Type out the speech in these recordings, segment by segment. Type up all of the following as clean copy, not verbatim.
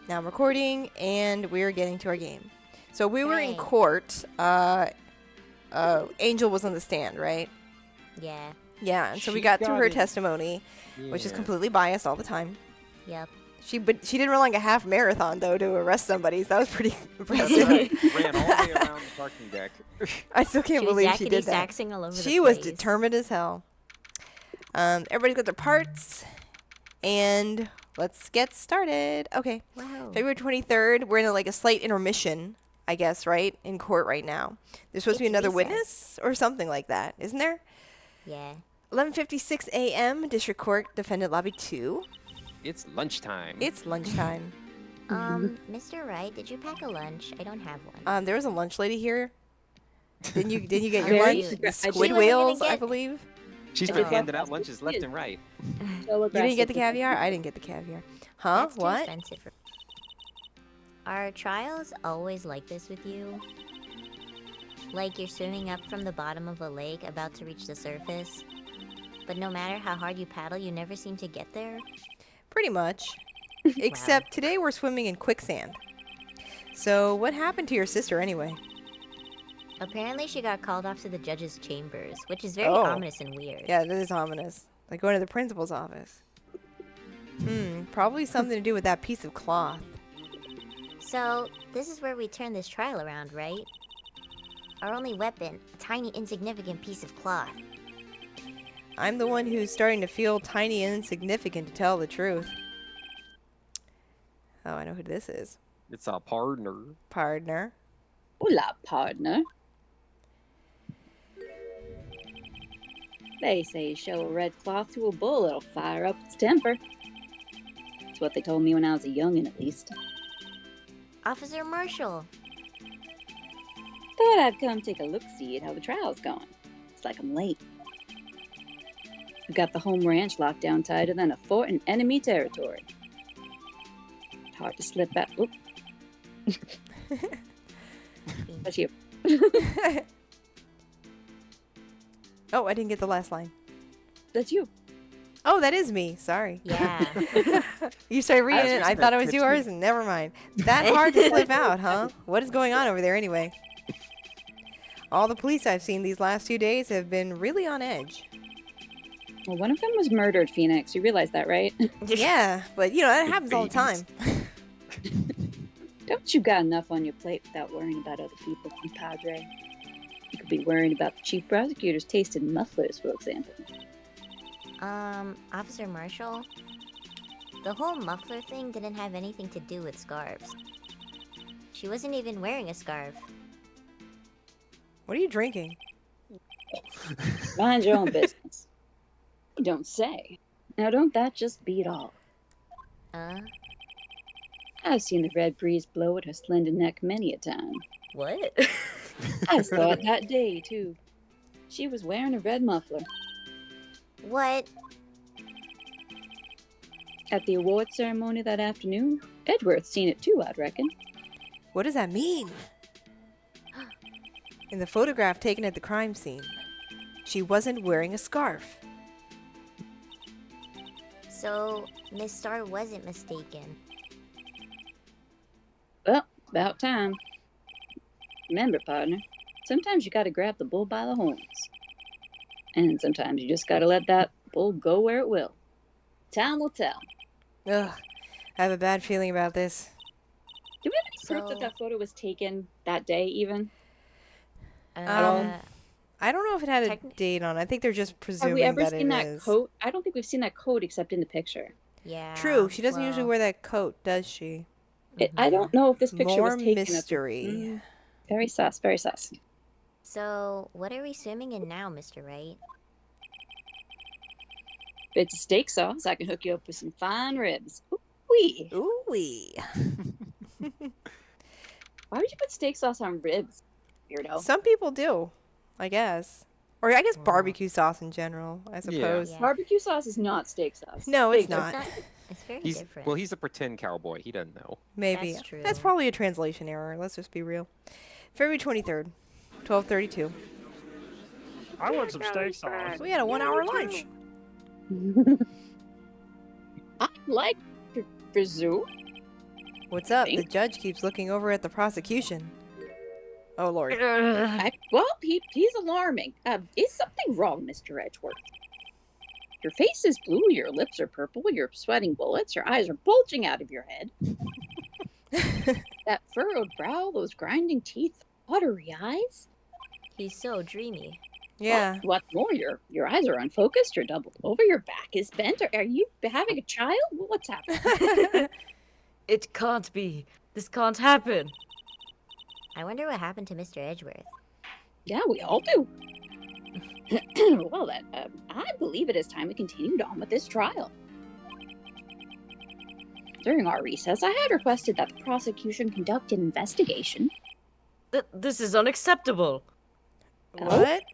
Now I'm recording, and we're getting to our game. So we were in Right. court. Angel was on the stand, right? Yeah. Yeah, and so we She got through got her in. testimony, which is Yeah. completely biased all the time. Yep. But she didn't run like a half marathon though to arrest somebody. So that was pretty That's impressive. right. Ran all the way around the parking deck. I still can't She was believe she did that. yakety-saxing all over the She was place. determined as hell. Everybody's got their parts, and let's get started. Okay. Wow. February 23rd, we're in a slight intermission, I guess, right? In court right now. There's supposed to be It's another recess. witness or something like that, isn't there? Yeah. 11:56 a.m., District Court, Defendant Lobby 2. It's lunchtime. It's lunchtime. Mr. Wright, did you pack a lunch? I don't have one. There was a lunch lady here. Didn't you get your Very lunch? cute. The She squid wasn't whales, gonna I get- believe. She's Oh. been handing out lunches left and right. You didn't get the caviar? I didn't get the caviar. Huh? That's too What? expensive for... Are trials always like this with you? Like you're swimming up from the bottom of a lake about to reach the surface, but no matter how hard you paddle, you never seem to get there? Pretty much. Except today we're swimming in quicksand. So what happened to your sister anyway? Apparently she got called off to the judge's chambers, which is very Oh. ominous and weird. Yeah, that is ominous. Like going to the principal's office. Probably something to do with that piece of cloth. So, this is where we turn this trial around, right? Our only weapon, a tiny insignificant piece of cloth. I'm the one who's starting to feel tiny and insignificant, to tell the truth. Oh, I know who this is. It's a partner. Partner. Hola, partner. They say you show a red cloth to a bull, it'll fire up its temper. That's what they told me when I was a youngin', at least. Officer Marshall! Thought I'd come take a look-see at how the trial's going. It's like I'm late. We got the home ranch locked down tighter than a fort in enemy territory. Hard to slip out. Oop. That's you. Oh, I didn't get the last line. That's you. Oh, that is me. Sorry. Yeah. You started reading it. I respect thought it was tips yours, me. and never mind. That hard to slip out, huh? What is going on over there anyway? All the police I've seen these last 2 days have been really on edge. Well, one of them was murdered, Phoenix. You realize that, right? Yeah, but that happens all the time. Don't you got enough on your plate without worrying about other people, compadre? You could be worrying about the chief prosecutor's taste in mufflers, for example. Officer Marshall? The whole muffler thing didn't have anything to do with scarves. She wasn't even wearing a scarf. What are you drinking? Mind your own business. You don't say. Now, don't that just beat all? I've seen the red breeze blow at her slender neck many a time. What? I saw it that day, too. She was wearing a red muffler. What? At the award ceremony that afternoon, Edworth's seen it too, I'd reckon. What does that mean? In the photograph taken at the crime scene, she wasn't wearing a scarf. So, Miss Starr wasn't mistaken. Well, about time. Remember, partner, sometimes you gotta grab the bull by the horns. And sometimes you just gotta let that bull go where it will. Time will tell. Ugh, I have a bad feeling about this. Do we have any proof So- that that photo was taken that day, even? Uh, I don't know if it had a Techni- date on it. I think they're just Have presuming we ever that seen it that is. coat? I don't think we've seen that coat except in the picture. yeah. True, she doesn't usually well, wear that coat, does she? I don't know if this picture More was taken. at the- mystery. Very sus, very sus. So, what are we swimming in now, Mr. Wright? If it's a steak sauce, I can hook you up with some fine ribs. Ooh-wee. Ooh-wee. Why would you put steak sauce on ribs, weirdo? Some people do, I guess. Or I guess barbecue sauce in general, I suppose. Yeah. Barbecue sauce is not steak sauce. No, it's Steak not. It's very He's different. well, he's a pretend cowboy. He doesn't know. Maybe. That's true. That's probably a translation error. Let's just be real. February 23rd, 12:32. I want some steak sauce. We had a 1-hour lunch. I like Brazil. What's up? The Think? judge keeps looking over at the prosecution. Oh, Lord. Well, he's alarming. Is something wrong, Mr. Edgeworth? Your face is blue, your lips are purple, you're sweating bullets, your eyes are bulging out of your head. That furrowed brow, those grinding teeth, watery eyes. He's so dreamy. Yeah. What's more, your eyes are unfocused, you're doubled over, your back is bent. Are you having a child? What's happening? It can't be. This can't happen. I wonder what happened to Mr. Edgeworth. Yeah, we all do. Well, then, I believe it is time we continued on with this trial. During our recess, I had requested that the prosecution conduct an investigation. This is unacceptable. What?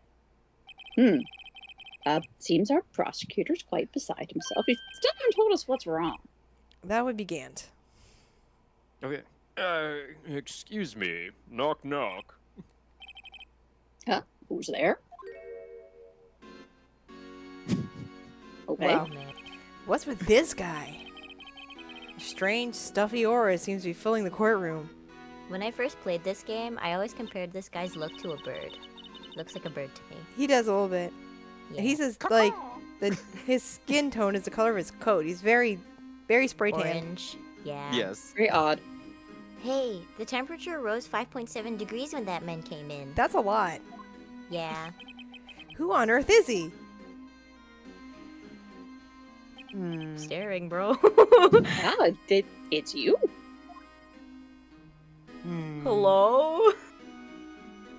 Seems our prosecutor's quite beside himself. He still haven't told us what's wrong. That would be Gant. Okay. Excuse me. Knock, knock. Who's there? Okay. Wow. What's with this guy? A strange, stuffy aura seems to be filling the courtroom. When I first played this game, I always compared this guy's look to a bird. Looks like a bird to me. He does a little bit. Yeah. He's just like his skin tone is the color of his coat. He's very, very spray tan. Orange. Yeah. Yes. Very odd. Hey, the temperature rose 5.7 degrees when that man came in. That's a lot. Yeah. Who on earth is he? Staring, bro. It's you. Hello?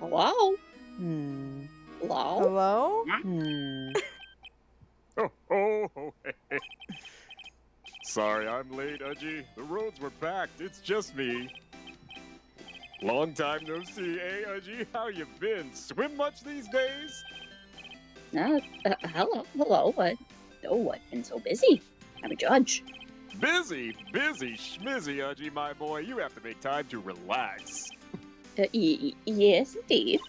Hello? Hmm. Hello? Hello? Oh, hey. Sorry I'm late, Udgy. The roads were packed. It's just me. Long time no see, eh, Udgy? How you been? Swim much these days? Hello. Oh, what? Been so busy? I'm a judge. Busy schmizzy, Udgy, my boy. You have to make time to relax. Yes, indeed.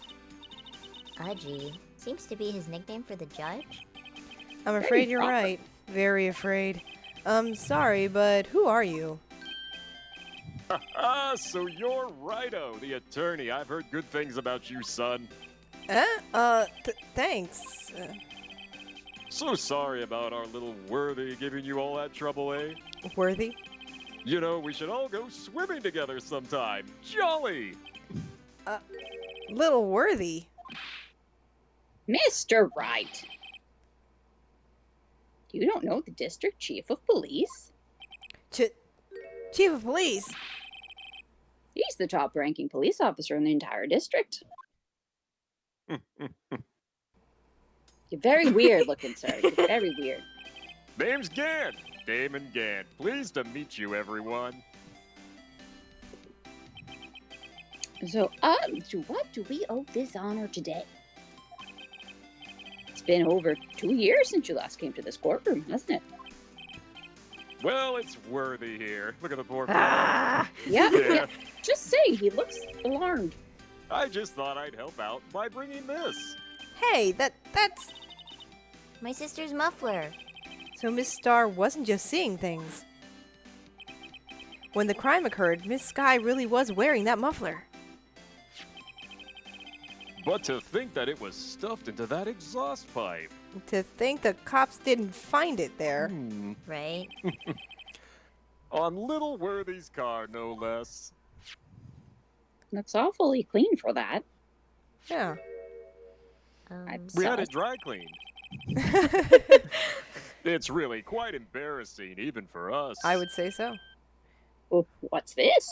Udgy. Seems to be his nickname for the judge. I'm afraid you're right. Very afraid. Sorry, but who are you? So you're Righto, the attorney. I've heard good things about you, son. Thanks. So sorry about our little Worthy giving you all that trouble, eh? Worthy? You know, we should all go swimming together sometime. Jolly! Little Worthy? Mr. Wright. You don't know the district chief of police? Chief of police? He's the top-ranking police officer in the entire district. You're very weird looking, sir. You're very weird. Name's Gant. Damon Gant. Pleased to meet you, everyone. So, to what do we owe this honor today? It's been over 2 years since you last came to this courtroom, hasn't it? Well, it's Worthy here. Look at the poor fella. Yeah. Just saying, he looks alarmed. I just thought I'd help out by bringing this. Hey, that's... My sister's muffler. So Miss Star wasn't just seeing things. When the crime occurred, Miss Sky really was wearing that muffler. But to think that it was stuffed into that exhaust pipe. To think the cops didn't find it there. Right? On little Worthy's car, no less. Looks awfully clean for that. Yeah. We had it dry cleaned. It's really quite embarrassing, even for us. I would say so. Oh, what's this?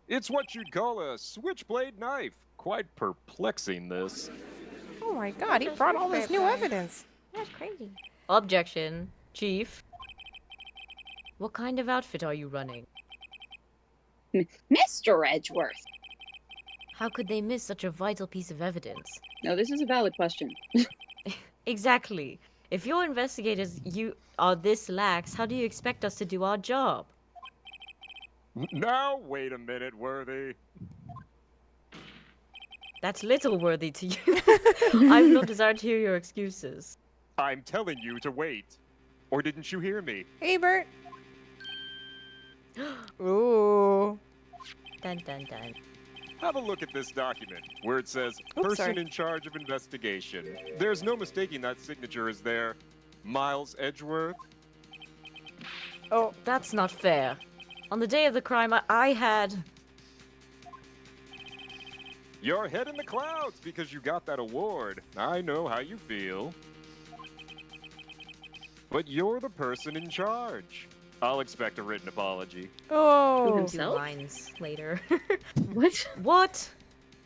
It's what you'd call a switchblade knife. Quite perplexing, this. Oh my god, he brought all this new evidence. That's crazy. Objection, Chief. What kind of outfit are you running? Mr. Edgeworth. How could they miss such a vital piece of evidence? No, this is a valid question. Exactly. If your investigators are this lax, how do you expect us to do our job? Now, wait a minute, Worthy. That's little worthy to you. I've no desire to hear your excuses. I'm telling you to wait. Or didn't you hear me? Hey, Bert. Ooh. Dun dun dun. Have a look at this document where it says Oops, person sorry. in charge of investigation. There's no mistaking that signature is there. Miles Edgeworth. Oh, That's not fair. On the day of the crime, I had. You're head in the clouds because you got that award. I know how you feel. But you're the person in charge. I'll expect a written apology. oh. Two Himself? lines later. What? What?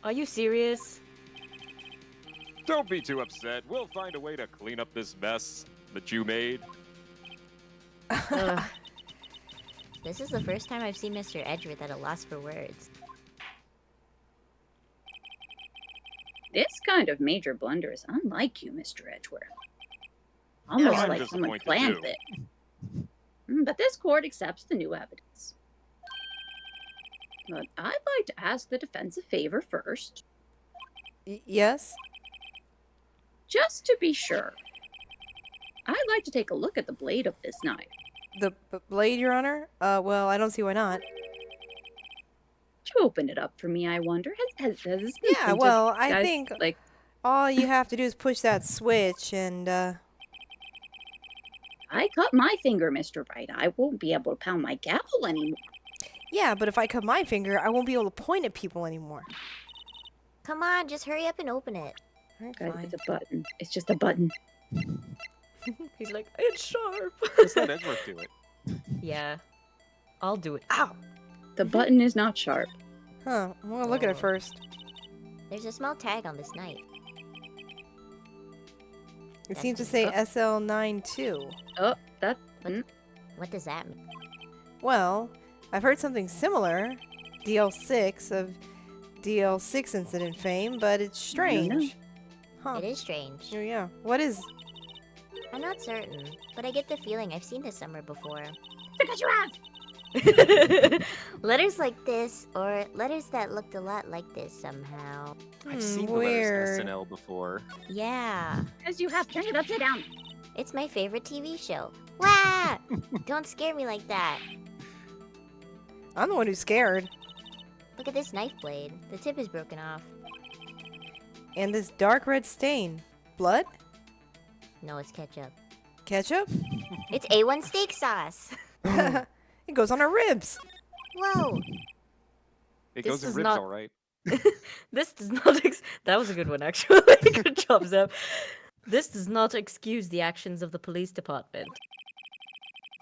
Are you serious? Don't be too upset. We'll find a way to clean up this mess that you made. Ugh. This is the first time I've seen Mr. Edgeworth at a loss for words. This kind of major blunder is unlike you, Mr. Edgeworth. Almost I'm like someone disappointed planned too. it. But this court accepts the new evidence. But I'd like to ask the defense a favor first, Yes? just to be sure. I'd like to take a look at the blade of this knife. The blade, Your Honor? Well, I don't see why not. Could you open it up for me, I wonder? Has this been Yeah, printed, well, I guys? think Like, all you have to do is push that switch and, I cut my finger, Mr. Wright. I won't be able to pound my gavel anymore. yeah, but if I cut my finger, I won't be able to point at people anymore. Come on, just hurry up and open it. Alright, Guys, fine. it's a button. It's just a button. He's like, it's sharp. Just let Edgeworth do it. Yeah. I'll do it. Ow! The button is not sharp. Huh, I'm gonna look at it Oh. first. There's a small tag on this knife. It That's seems to me. say SL92. Oh, that. What does that mean? Well, I've heard something similar. DL6 of DL6 incident fame, but it's strange. Huh. It is strange. Oh, yeah. What is... I'm not certain, but I get the feeling I've seen this somewhere before. Because you have! Letters like this, or letters that looked a lot like this somehow. I've seen the weird. letters SNL before. Yeah, Because you have. Turn it upside down. it's my favorite TV show. Wah! Don't scare me like that. I'm the one who's scared. Look at this knife blade. The tip is broken off. And this dark red stain. Blood? No, it's ketchup. Ketchup? It's A1 steak sauce. It goes on our ribs. Whoa. It This goes in is ribs, not- all right. This does not. That was a good one, actually. Good job, Zeb. This does not excuse the actions of the police department.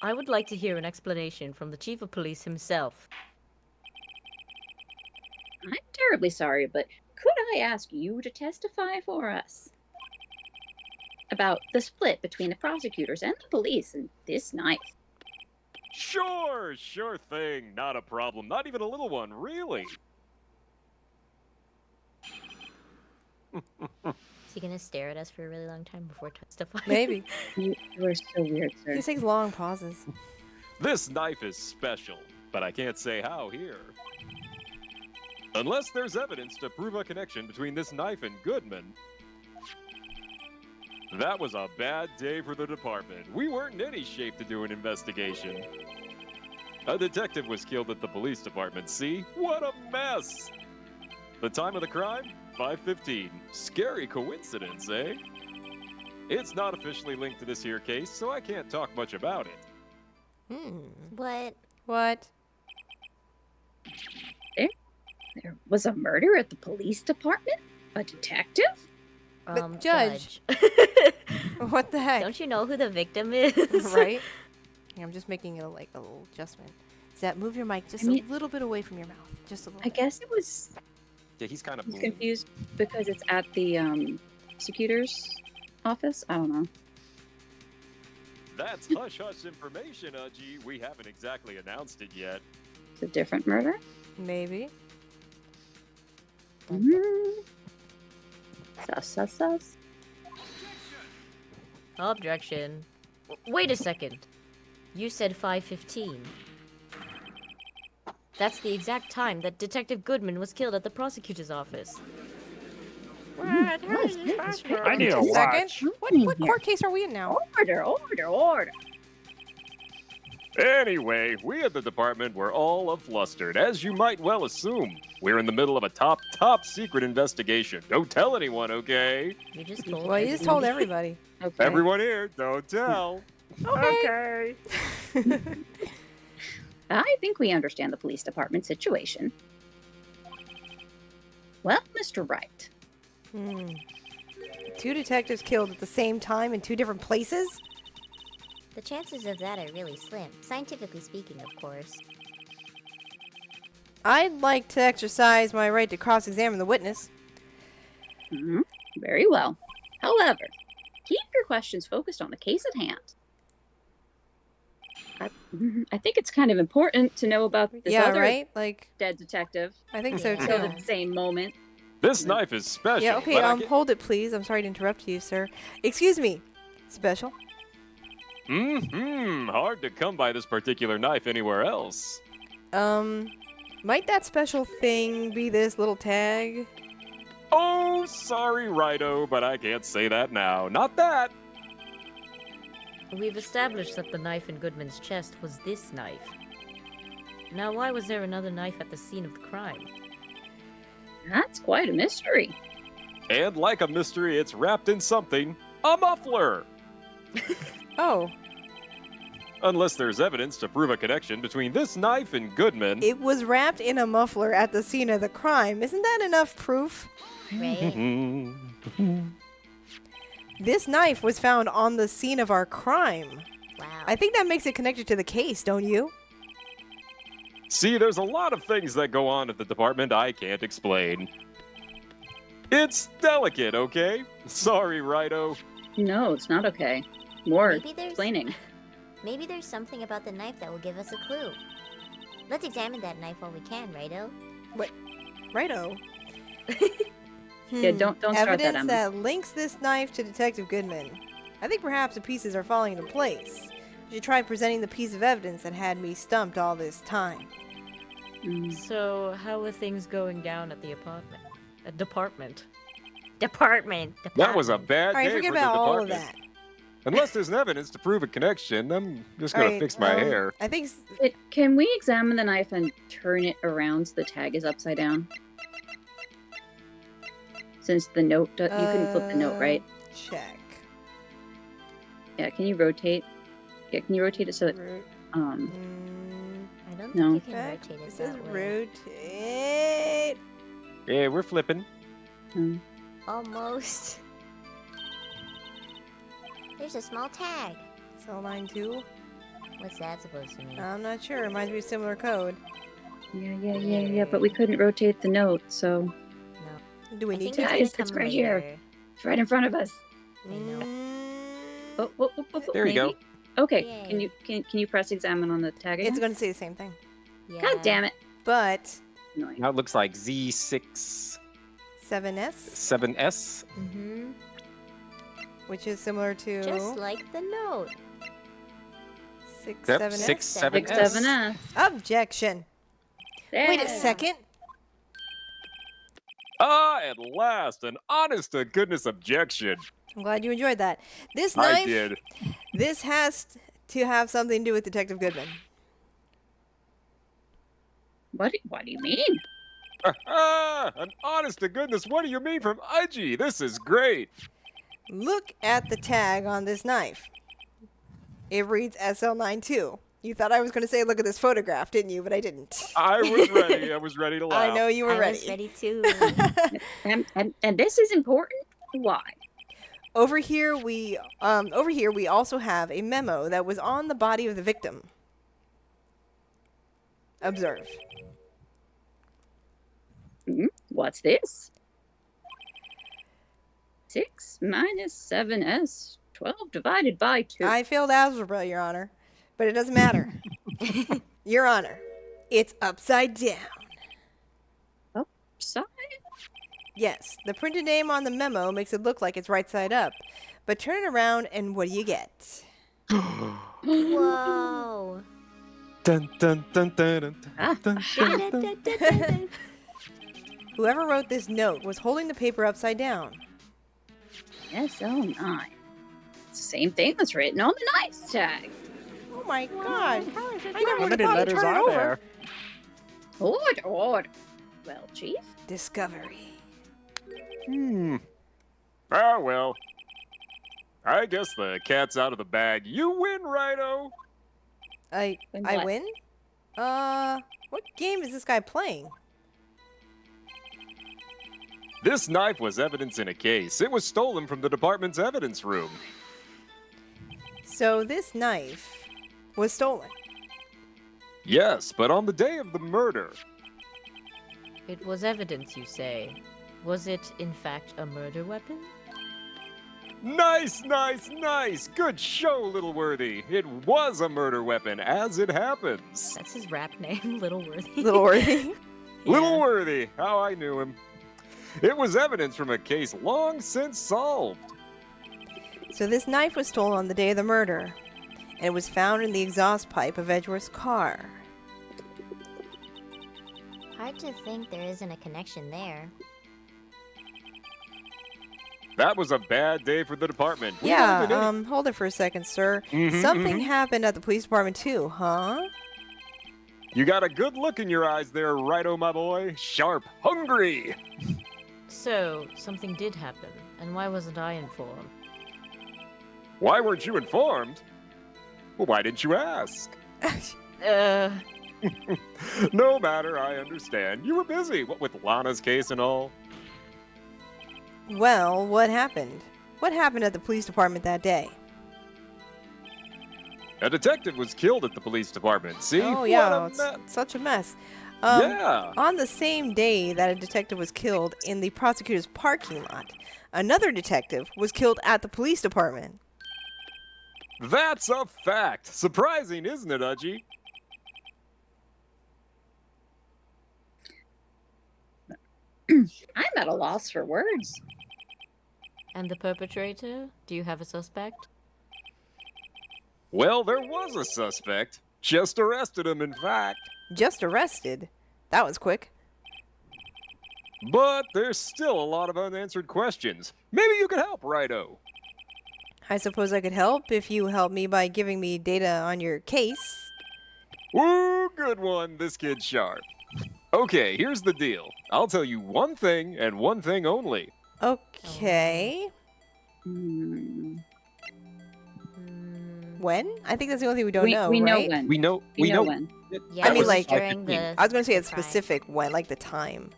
I would like to hear an explanation from the chief of police himself. I'm terribly sorry, but could I ask you to testify for us? About the split between the prosecutors and the police and this knife. Sure thing. Not a problem. Not even a little one, really. Is he gonna stare at us for a really long time before testifying? Maybe. You are so weird, sir. He takes long pauses. This knife is special, but I can't say how here. Unless there's evidence to prove a connection between this knife and Goodman. That was a bad day for the department. We weren't in any shape to do an investigation. A detective was killed at the police department. See? What a mess! The time of the crime? 5:15. Scary coincidence, eh? It's not officially linked to this here case, so I can't talk much about it. What? What? There was a murder at the police department? A detective? But Judge. What the heck? Don't you know who the victim is? Right? Yeah, I'm just making a little adjustment. Zach, move your mic just I mean- a little bit away from your mouth. Just a little I bit. guess it was Yeah, he's kind of confused because it's at the prosecutor's office. I don't know. That's hush-hush information, Udgy. We haven't exactly announced it yet. It's a different murder. Maybe. Sus. Objection. Wait a second. You said 5:15. That's the exact time that Detective Goodman was killed at the prosecutor's office. I need a Second? watch. What court case are we in now? Order. Anyway, we at the department were all aflustered, as you might well assume. We're in the middle of a top secret investigation. Don't tell anyone, okay? You just told Well, you just told everybody. Okay. Everyone here, don't tell. Okay. I think we understand the police department situation. Well, Mr. Wright, Hmm. 2 detectives killed at the same time in 2 different places? The chances of that are really slim, scientifically speaking, of course. I'd like to exercise my right to cross-examine the witness. very well. However, keep your questions focused on the case at hand. I think it's kind of important to know about this Yeah, other right? Like, dead detective. I think so Yeah. Killed too. at the same moment. This knife is special. Yeah, okay, but I can- hold it, please. I'm sorry to interrupt you, sir. Excuse me. Special? Hard to come by this particular knife anywhere else. Might that special thing be this little tag? Oh, sorry, Righto, but I can't say that now. Not that. We've established that the knife in Goodman's chest was this knife. Now, why was there another knife at the scene of the crime? That's quite a mystery. And like a mystery, it's wrapped in something. A muffler! Oh, Unless there's evidence to prove a connection between this knife and Goodman. it was wrapped in a muffler at the scene of the crime. Isn't that enough proof? Right? This knife was found on the scene of our crime. Wow. I think that makes it connected to the case, don't you? See, there's a lot of things that go on at the department I can't explain. It's delicate, okay? Sorry, Righto. No, it's not okay. More Maybe there's- explaining. Maybe there's something about the knife that will give us a clue. Let's examine that knife while we can, Righto? Righto. Yeah, don't start that, Evidence Emma. that links this knife to Detective Goodman. I think perhaps the pieces are falling into place. You should try presenting the piece of evidence that had me stumped all this time. So, how are things going down at the apartment? Department. That was a bad All right, day forget for the about all of department. that. Unless there's evidence to prove a connection, I'm just All gonna right, fix my hair. I think Can we examine the knife and turn it around so the tag is upside down? Since the note, you couldn't flip the note, right? Check. Yeah, can you rotate? Yeah, can you rotate it so that, Ro- I don't No. think you can Back. rotate It it says that way. rotate. Yeah, we're flipping. Almost. There's a small tag. Cell 92. What's that supposed to mean? I'm not sure. It might be a similar code. Yeah, but we couldn't rotate the note, so no. Do we I need think to? it's Guys, gonna it's come right here. later. it's right in front of us. I know. Oh, There you go. maybe? Okay, Yay. can you press examine on the tag again? It's going to say the same thing. Yeah. God damn it. But Annoying. Now it looks like Z6 7S, 7S. Mm-hmm. which is similar to Just like the note. 6 Yep, 7S. 6 7S. 7S. 7S. Objection. Wait a Yeah. second. Ah, at last, an honest to goodness objection. I'm glad you enjoyed that. This I knife, did. this has to have something to do with Detective Goodman. What do you mean? Ah, an honest to goodness, what do you mean from Udgy? This is great. Look at the tag on this knife. It reads SL92. You thought I was going to say, look at this photograph, didn't you? But I didn't. I was ready. I was ready to laugh. I know you were I ready. was ready too. And this is important. Why? Over here, we also have a memo that was on the body of the victim. Observe. What's this? 6 minus 7s, 12 divided by 2. I failed algebra, Your Honor, but it doesn't matter. Your Honor, it's upside down. Side? Yes, the printed name on the memo makes it look like it's right side up. But turn it around and what do you get? Whoa. Dun, dun, dun, dun, dun, Ah. dun, dun, dun, dun. Whoever wrote this note was holding the paper upside down. SL9. It's the same thing that's written on the knife tag. Oh my god. I never How would have many thought to letters turn it are over. there? Order. Well, Chief, Discovery. Ah, well. I guess the cat's out of the bag. You win, Righto. I Win I what? win? What game is this guy playing? This knife was evidence in a case. It was stolen from the department's evidence room. So this knife was stolen. Yes, but on the day of the murder, It was evidence, you say. Was it, in fact, a murder weapon? Nice, nice, nice! Good show, Little Worthy. It was a murder weapon, as it happens. That's his rap name, Little Worthy. Little worthy. Little Worthy, how I knew him. It was evidence from a case long since solved. So this knife was stolen on the day of the murder, and it was found in the exhaust pipe of Edgeworth's car. Hard to think there isn't a connection there. That was a bad day for the department. We Yeah, don't have any- hold it for a second, sir. Mhm, Something mhm. happened at the police department too, huh? You got a good look in your eyes there, Righto, my boy. Sharp, hungry. So, something did happen, and why wasn't I informed? Why weren't you informed? Well, why didn't you ask? No matter, I understand. You were busy, what with Lana's case and all. Well, what happened? What happened at the police department that day? A detective was killed at the police department. See? Oh What yeah, a it's me- such a mess. Yeah. On the same day that a detective was killed in the prosecutor's parking lot, another detective was killed at the police department. That's a fact. Surprising, isn't it, Udgy? I'm at a loss for words. And the perpetrator? Do you have a suspect? Well, there was a suspect. Just arrested him, in fact. Just arrested. That was quick. But there's still a lot of unanswered questions. Maybe you could help, Righto. I suppose I could help if you help me by giving me data on your case. Ooh, good one. This kid's sharp. Okay, here's the deal. I'll tell you one thing and one thing only. Okay. Hmm. When? I think that's the only thing we don't know, we know right? when. We know. We know when. Yeah, I mean, it was like- during 5:15. the. I was going to say a the crime. specific when, like the time.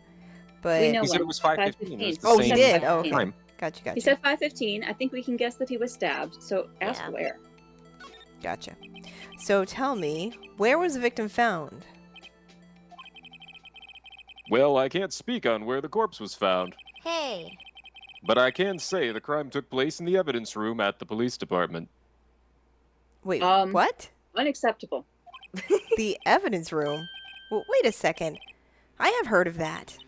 But We know He said when. it was 5:15. It was the Oh, he same did? Oh, okay. time. Gotcha. He said 5:15. I think we can guess that he was stabbed. So ask Yeah. where. Gotcha. So tell me, where was the victim found? Well, I can't speak on where the corpse was found, Hey, but I can say the crime took place in the evidence room at the police department. Wait, Um, what? Unacceptable. The evidence room? Well, wait a second. I have heard of that.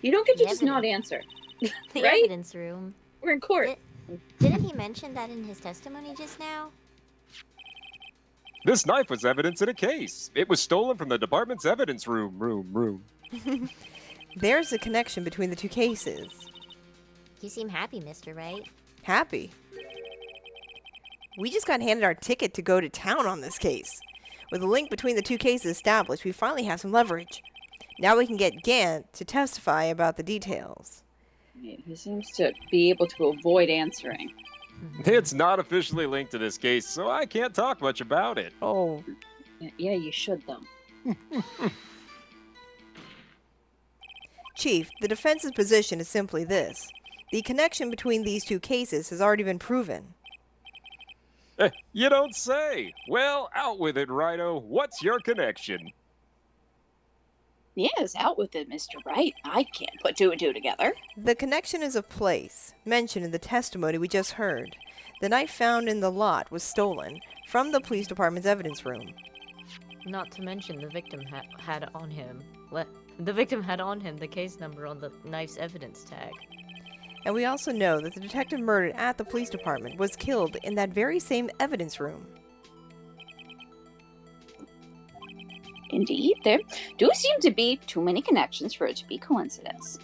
You don't get to The just not answer. the Right? evidence room. We're in court. Didn't he mention that in his testimony just now? This knife was evidence in a case. It was stolen from the department's evidence room. There's a connection between the two cases. You seem happy, Mr. Wright. Happy. We just got handed our ticket to go to town on this case. With a link between the two cases established, we finally have some leverage. Now we can get Gant to testify about the details. He seems to be able to avoid answering. It's not officially linked to this case, so I can't talk much about it. Oh, Yeah, you should though. Chief, the defense's position is simply this. The connection between these two cases has already been proven. You don't say. Well, out with it, Righto. What's your connection? Yes, out with it, Mr. Wright. I can't put two and two together. The connection is a place, mentioned in the testimony we just heard. The knife found in the lot was stolen from the police department's evidence room. Not to mention the victim had on him. The victim had on him the case number on the knife's evidence tag. And we also know that the detective murdered at the police department was killed in that very same evidence room. Indeed, there do seem to be too many connections for it to be coincidence.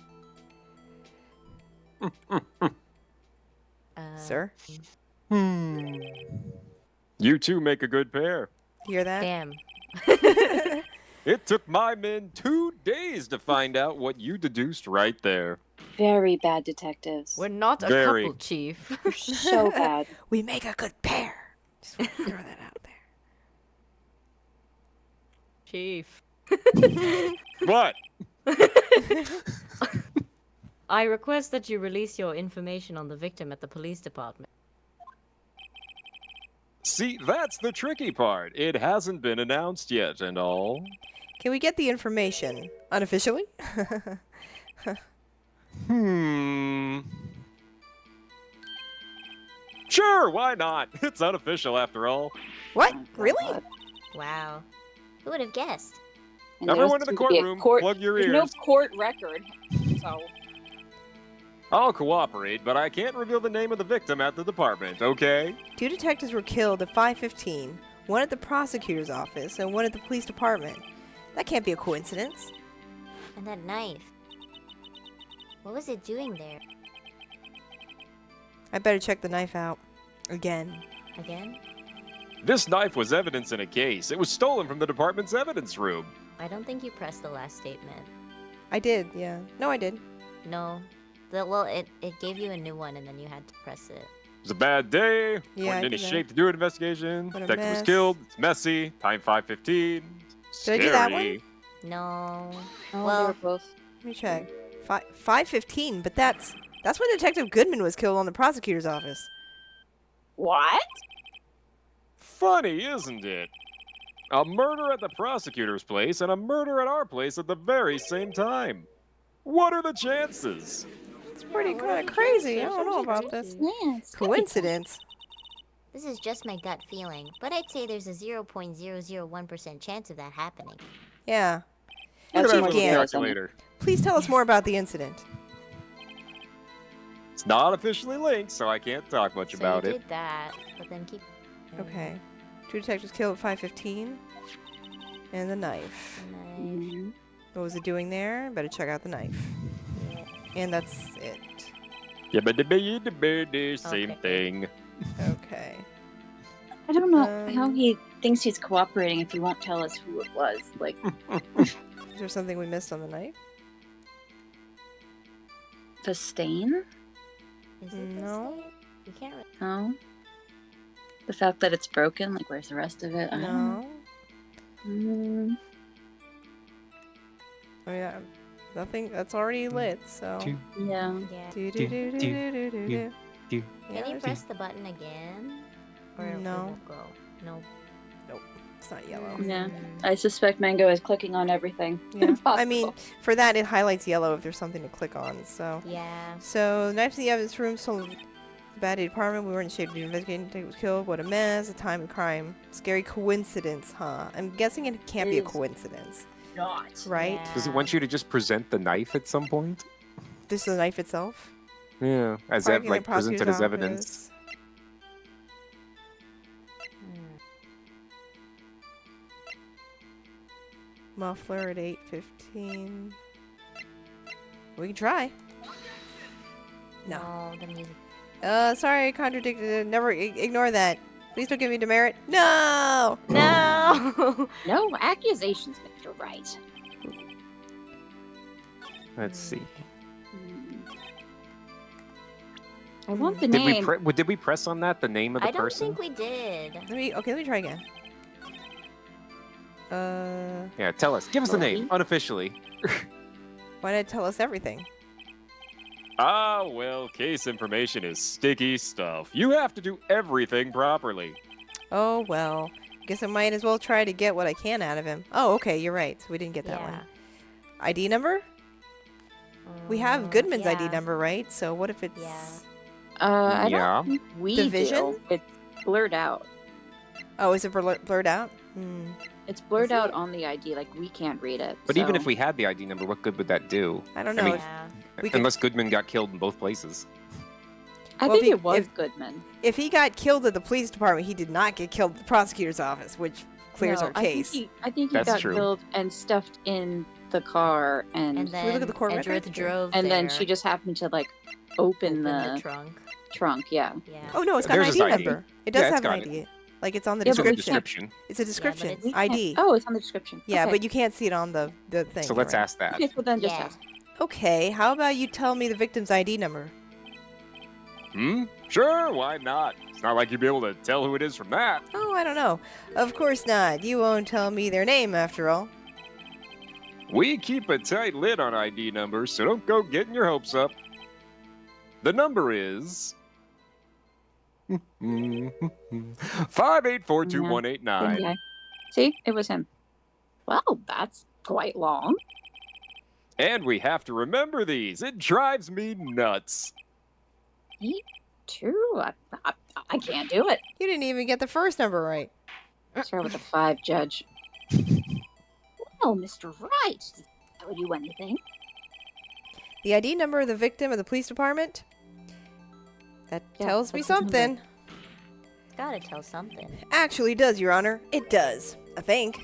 Sir? You two make a good pair. Hear that? Damn. It took my men 2 days to find out what you deduced right there. Very bad detectives. We're not a Very. couple, Chief. You're so bad. We make a good pair. Just want to throw that out there. Chief. What? I request that you release your information on the victim at the police department. See, that's the tricky part. It hasn't been announced yet and all. Can we get the information unofficially? Sure, why not? It's unofficial after all. What? Oh, Really? God. Wow. Who would have guessed? And Everyone there's in the going to be a courtroom, plug your there's ears. no court record. So, I'll cooperate, but I can't reveal the name of the victim at the department, okay? 2 detectives were killed at 5:15. One at the prosecutor's office and one at the police department. That can't be a coincidence. And that knife. What was it doing there? I better check the knife out. Again. Again? This knife was evidence in a case. It was stolen from the department's evidence room. I don't think you pressed the last statement. I did, yeah. No, I did. No. Well, it gave you a new one and then you had to press it. It was a bad day. Yeah, Wasn't I in any did that. shape to do an investigation. What a Detective was mess. killed. It's messy. Time 5:15. Did I do that one? Scary. No. oh, Well- they were both. Let me check. 5:15, but that's when Detective Goodman was killed on the prosecutor's office. What? Funny, isn't it? A murder at the prosecutor's place and a murder at our place at the very same time. What are the chances? It's pretty kind of crazy. I don't know about this. Yeah, it's gotta be Coincidence? This is just my gut feeling, but I'd say there's a 0.001% chance of that happening. Yeah. Look at Chief that little Gant, calculator. please tell us more about the incident. It's not officially linked, so I can't talk much So about you it. did that, but then keep... Okay. 2 detectives killed at 5:15. And the knife. Mhm. What was it doing there? Better check out the knife. And that's it. Yeah, but the same Okay. thing. Okay. I don't know how Um, he thinks he's cooperating if he won't tell us who it was. Like, Is there something we missed on the knife? the stain? Is it the No. same? You can't really... No. The fact that it's broken, like, where's the rest of it? I don't know. No. Oh yeah. Nothing. That's already lit. So. Yeah. Yeah. Do do do do do do do do. Can you there's- press the button again? Or will No. it go? No. It's not yellow. Yeah. Mm. I suspect Mango is clicking on everything. Yeah. I mean, Possible. for that it highlights yellow if there's something to click on. So. Yeah. So, knives in the evidence room sold the bad department. We weren't in shape to investigate. Detective was killed. What a mess. A time of crime. Scary coincidence, huh? I'm guessing it can't be a Is. coincidence, Not. right? Yeah. Does it want you to just present the knife at some point? This is the knife itself. Yeah, as Parking like in presented prosecutor's as evidence. office. Mm. Muffler at 8:15. We can try. No. No, the music. Sorry, I contradicted. Never ignore that. Please don't give me demerit. No. No! No accusations, Mr. Wright. Let's see. I want the Did we name. did we press on that? The name of the I don't person? think we did. Let me try again. Yeah, tell us. Give us the name Rocky? unofficially. Why did it tell us everything? Ah, well, case information is sticky stuff. You have to do everything properly. Oh well. Guess I might as well try to get what I can out of him. Oh, okay, you're right. So we didn't get that Yeah. one. ID number? We have Goodman's ID yeah. number, right? So what if it's? Yeah. I Yeah. don't think we Division? do. It's blurred out. Oh, is it blurred out? Hmm. It's blurred Is out it? on the ID. Like, we can't read it. But even so- if we had the ID number, what good would that do? I don't I know. mean- Yeah. We could- Unless Goodman got killed in both places. I Well, if think he- it was if- Goodman. If he got killed at the police department, he did not get killed at the prosecutor's office, which clears No, our case. I think he That's got true. killed and stuffed in the car, and And we then look at the court Edgeworth record? drove and then there, she just happened to like open opened the the trunk. trunk. Yeah. Yeah. Oh no, it's got There's an his ID ID. number. It does Yeah, it's have an got it. ID. Like it's on the Yeah, It's in the description. description. It's a description. it's- ID. Oh, it's on the description. Yeah, Okay. but you can't see it on the thing. So let's right? ask that. Okay, so then just Yeah. ask. Okay, how about you tell me the victim's ID number? Sure, why not? It's not like you'd be able to tell who it is from that. Oh, I don't know. Of course not. You won't tell me their name after all. We keep a tight lid on ID numbers, so don't go getting your hopes up. The number is 5842189. Okay. See, it was him. Well, that's quite long. And we have to remember these. It drives me nuts. Me too. I can't do it. You didn't even get the first number right. Start with a 5, Judge. Well, Mr. Wright, does it tell you anything? The ID number of the victim of the police department? That Yeah, tells me that's the number. something. Gotta tell something. Actually does, Your Honor. It does. I think.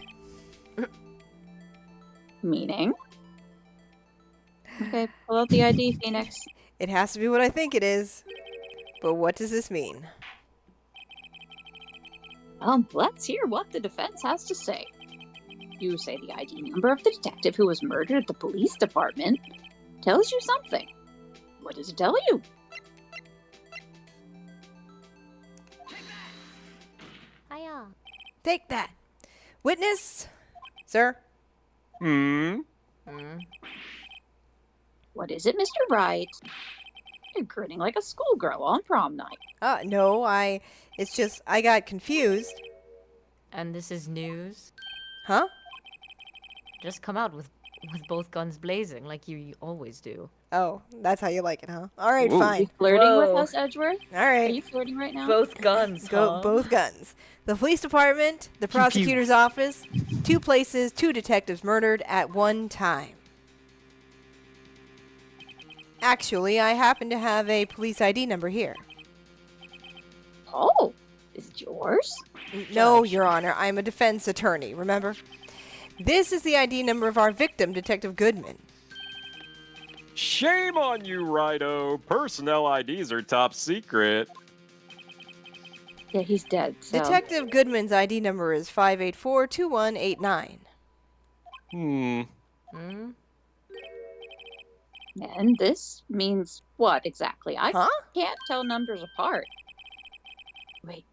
Meaning? Okay, pull out the ID, Phoenix. It has to be what I think it is. But what does this mean? Let's hear what the defense has to say. You say the ID number of the detective who was murdered at the police department tells you something. What does it tell you? Hiya. Take that. Witness? Sir? Hmm? What is it, Mr. Wright? You're grinning like a schoolgirl on prom night. No, it's just, I got confused. And this is news. Huh? Just come out with both guns blazing like you always do. Oh, that's how you like it, huh? Alright, Ooh. Are fine. you flirting with Whoa. us, Edgeworth? Are Alright. you flirting right now? Both guns, Go huh? both guns. The police department, the Pew, pew. prosecutor's office, 2 places, 2 detectives murdered at one time. Actually, I happen to have a police ID number here. Oh, is it yours? No, Judge. Your Honor, I'm a defense attorney, remember? This is the ID number of our victim, Detective Goodman. Shame on you, Righto. Personnel IDs are top secret. Yeah, he's dead. So. Detective Goodman's ID number is 5842189. Hmm. Hmm? And this means what exactly? I Huh? can't tell numbers apart. Wait,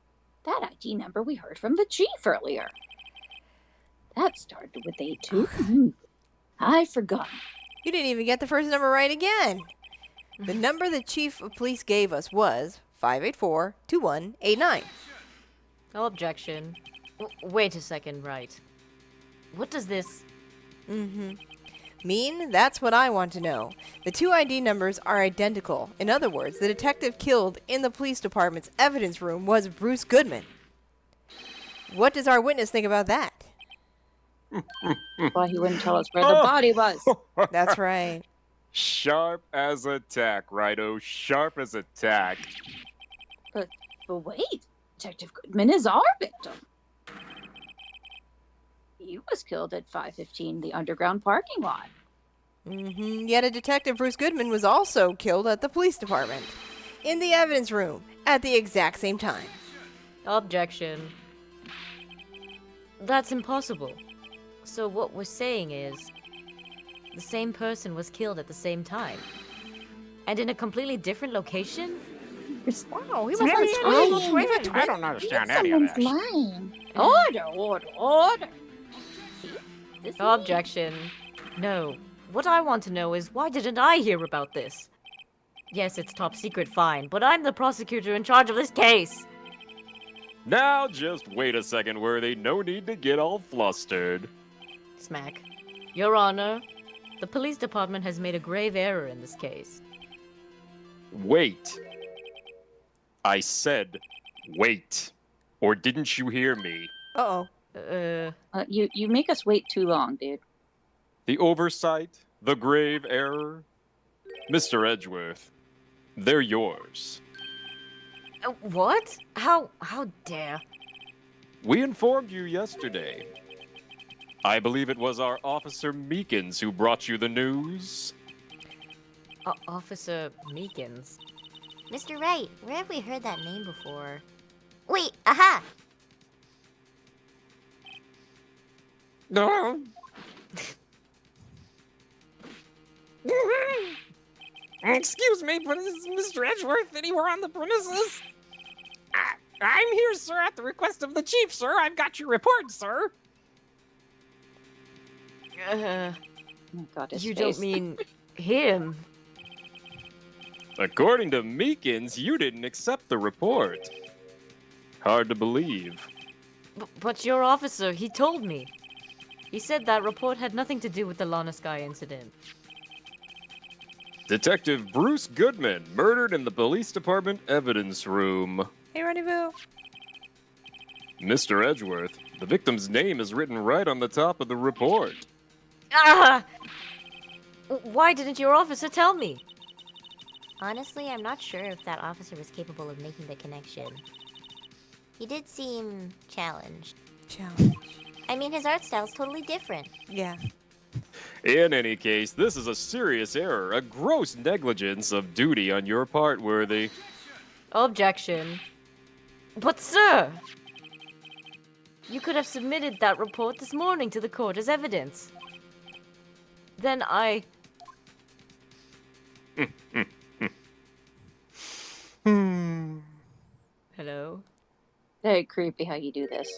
that ID number we heard from the chief earlier. That started with A too. I forgot. You didn't even get the first number right again. The number the chief of police gave us was 5842189. No objection. Wait a second, right. What does this... Mean? That's what I want to know. The 2 ID numbers are identical. In other words, the detective killed in the police department's evidence room was Bruce Goodman. What does our witness think about that? Why he wouldn't tell us where the body was. That's right. Sharp as a tack, Righto. Sharp as a tack. But wait, Detective Goodman is our victim. He was killed at 5:15, the underground parking lot. Yet a detective, Bruce Goodman, was also killed at the police department. In the evidence room at the exact same time. Objection. That's impossible. So what we're saying is, the same person was killed at the same time. And in a completely different location? Wow, he Maybe must an evil twin. I don't understand any of this. lying. Order. This is Objection. No. What I want to know is, why didn't I hear about this? Yes, it's top secret, fine, but I'm the prosecutor in charge of this case. Now just wait a second, Worthy. No need to get all flustered. Smack. Your Honor, the police department has made a grave error in this case. Wait. I said wait. Or didn't you hear me? Uh-oh. You make us wait too long, dude. The oversight? The grave error? Mr. Edgeworth, they're yours. What? How dare? We informed you yesterday. I believe it was our Officer Meekins who brought you the news. Officer Meekins. Mr. Wright, where have we heard that name before? Wait, aha! No. Excuse me, but is Mr. Edgeworth anywhere on the premises? I'm here, sir, at the request of the chief, sir. I've got your report, sir. Uh, Oh God, his you face. don't mean him? According to Meekins, you didn't accept the report. Hard to believe. But your officer, he told me. He said that report had nothing to do with the Lana Sky incident. Detective Bruce Goodman, murdered in the police department evidence room. Hey, Rendezvous. Mr. Edgeworth, the victim's name is written right on the top of the report. Ah! Why didn't your officer tell me? Honestly, I'm not sure if that officer was capable of making the connection. He did seem challenged. Challenge. I mean, his art style's totally different. Yeah. In any case, this is a serious error, a gross negligence of duty on your part, Worthy. Objection. But sir! You could have submitted that report this morning to the court as evidence. Then I... Hello? Very creepy how you do this.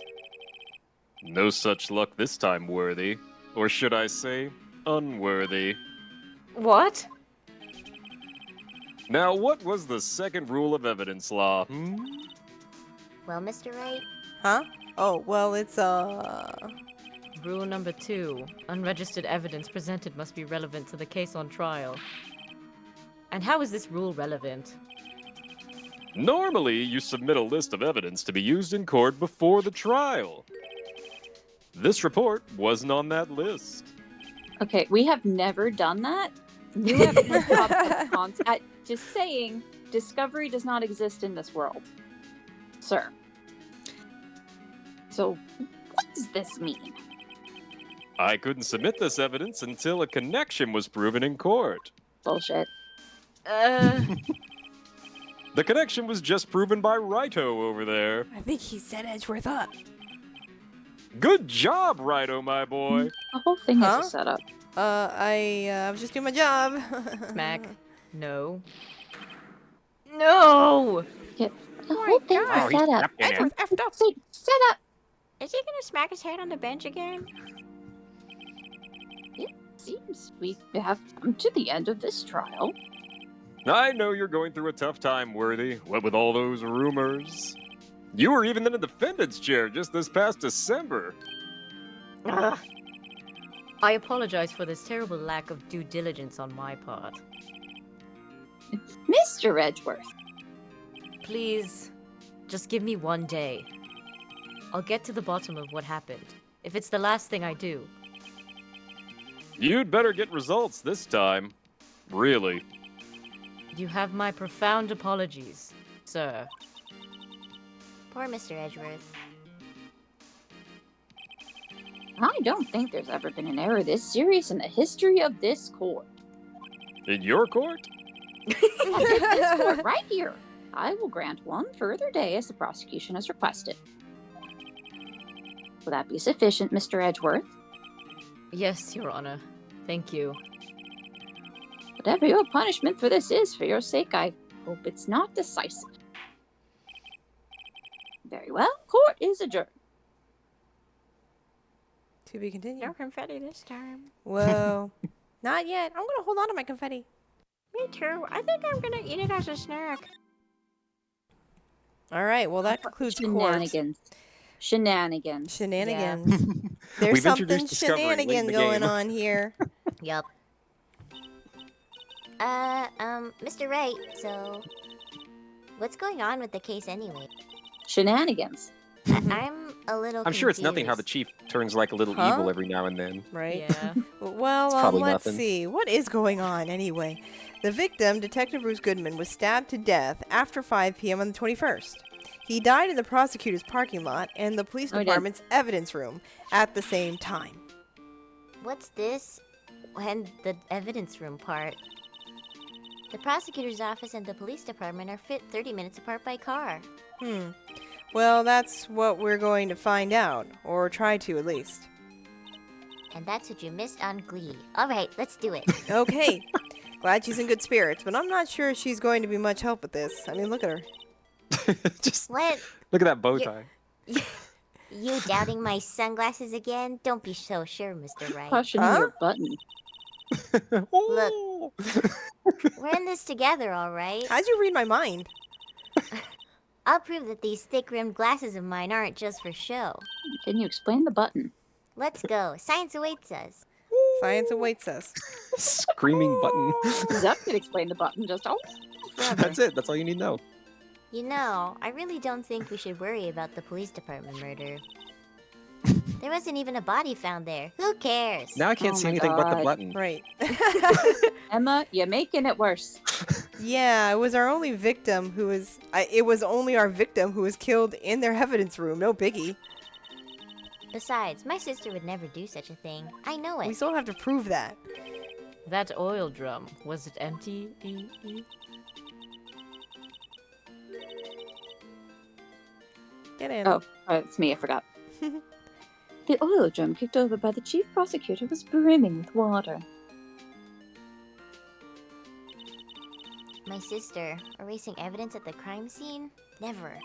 No such luck this time, Worthy. Or should I say, unworthy. What? Now, what was the second rule of evidence law? Well, Mr. Wright, Huh? Oh, well, it's, Rule number 2. Unregistered evidence presented must be relevant to the case on trial. And how is this rule relevant? Normally, you submit a list of evidence to be used in court before the trial. This report wasn't on that list. Okay, we have never done that. You have no problem with contact. Just saying, discovery does not exist in this world, sir. So, what does this mean? I couldn't submit this evidence until a connection was proven in court. Bullshit. The connection was just proven by Righto over there. I think he set Edgeworth up. Good job, Righto, my boy. The whole thing Huh? is a setup. I was just doing my job. Smack. No. No! The whole thing is Oh, a he's setup. stepped in it. Edgeworth effed up. Say, set up. is he gonna smack his head on the bench again? Seems we have come to the end of this trial. I know you're going through a tough time, Worthy, what with all those rumors. You were even in a defendant's chair just this past December. Ugh. I apologize for this terrible lack of due diligence on my part. Mr. Edgeworth. Please, just give me one day. I'll get to the bottom of what happened, if it's the last thing I do. You'd better get results this time. Really. You have my profound apologies, sir. Poor Mr. Edgeworth. I don't think there's ever been an error this serious in the history of this court. In your court? This court right here. I will grant one further day as the prosecution has requested. Will that be sufficient, Mr. Edgeworth? Yes, Your Honor. Thank you. Whatever your punishment for this is, for your sake, I hope it's not decisive. Very well. Court is adjourned. To be continued. No confetti this time. Whoa. Not yet. I'm gonna hold on to my confetti. Me too. I think I'm gonna eat it as a snack. All right. Well, that concludes court. Shenanigans. Shenanigans. Shenanigans. There's We've something introduced discovery late in shenanigans the going game. on here. Yup. Mr. Wright, so what's going on with the case anyway? Shenanigans. I'm a little I'm sure it's nothing how the confused. chief turns like a little Huh? evil every now and then. Right? Yeah. Well, It's probably let's nothing. see. What is going on anyway? The victim, Detective Bruce Goodman, was stabbed to death after 5 p.m. on the 21st. He died in the prosecutor's parking lot and the police Oh, he did. department's evidence room at the same time. What's this? And the evidence room part. The prosecutor's office and the police department are fit 30 minutes apart by car. Well, that's what we're going to find out, or try to at least. And that's what you missed on Glee. Alright, let's do it. Okay. Glad she's in good spirits, but I'm not sure she's going to be much help with this. I mean, look at her. Just What? look at that bow You're- tie. You doubting my sunglasses again? Don't be so sure, Mr. Wright. Cautioning Huh? your button. Look. We're in this together, alright? How'd you read my mind? I'll prove that these thick-rimmed glasses of mine aren't just for show. Can you explain the button? Let's go. Science awaits us. Science awaits us. Screaming button. Zuck could explain the button just forever. That's it. That's all you need to know. You know, I really don't think we should worry about the police department murder. There wasn't even a body found there. Who cares? Now I can't Oh see my anything but the God. button. Right. Emma, you're making it worse. Yeah, it was our only victim who was... it was only our victim who was killed in their evidence room. No biggie. Besides, my sister would never do such a thing. I know it. We still have to prove that. That oil drum, was it empty? Get in. Oh, it's me, I forgot. The oil drum kicked over by the chief prosecutor was brimming with water. My sister, erasing evidence at the crime scene? Never.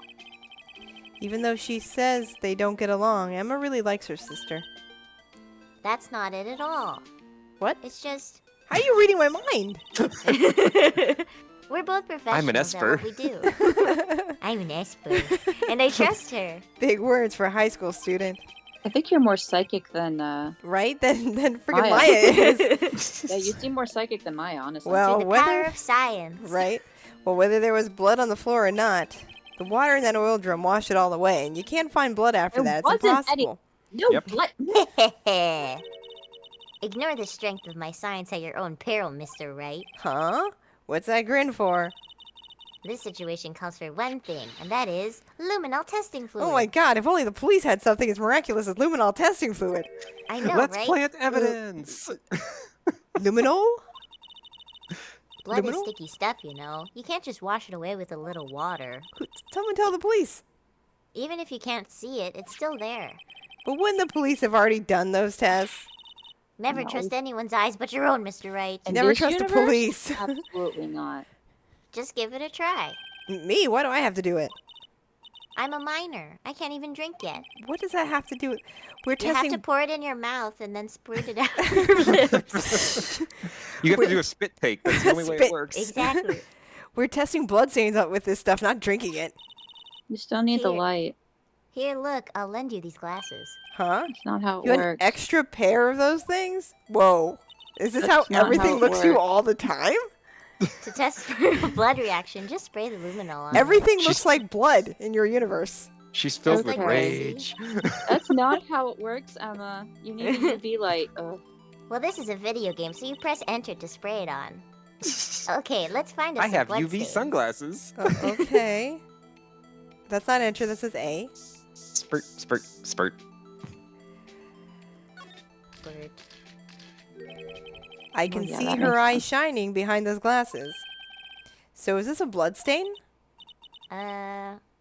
Even though she says they don't get along, Emma really likes her sister. That's not it at all. What? It's just... How are you reading my mind? We're both professionals I'm an at esper. what we do. I'm an esper. And I trust her. Big words for a high school student. I think you're more psychic than, Right? Than freaking Maya. Maya is. Yeah, you seem more psychic than Maya, honestly. Well, Through the whether... power of science. Right? Well, whether there was blood on the floor or not, the water in that oil drum washed it all away, and you can't find blood after There that. It's wasn't any- impossible. No, Yep. what? Ignore the strength of my science at your own peril, Mr. Wright. Huh? What's that grin for? This situation calls for one thing, and that is luminol testing fluid. Oh my god, if only the police had something as miraculous as luminol testing fluid. I know, Let's right? plant evidence. Luminol? Blood is luminol? sticky stuff, you know. You can't just wash it away with a little water. Someone tell the police. Even if you can't see it, it's still there. But wouldn't the police have already done those tests? Never No. trust anyone's eyes but your own, Mr. Wright. In Never this trust the universe? police. Absolutely not. Just give it a try. Me? Why do I have to do it? I'm a minor. I can't even drink yet. What does that have to do with... We're You have testing... to pour it in your mouth and then squirt it out your lips. You have to do a spit take. That's the only way Spit. it works. Exactly. We're testing bloodstains out with this stuff, not drinking it. You still need the Here. light. Here, look. I'll lend you these glasses. Huh? That's not how it You had an works. extra pair of those things? Whoa. Is this That's how not how everything it looks to you works. all the time? To test for a blood reaction, just spray the luminol on it. Everything She's- looks like blood in your universe. She's filled That's with like rage. That's not how it works, Emma. You need the UV light. Well, this is a video game, so you press enter to spray it on. Okay, let's find us I some have blood UV stains. sunglasses. Okay. That's not enter, that says A. Spurt, spurt, spurt. Word. I can yeah, see that her makes eyes shining behind those glasses. So is this a blood stain?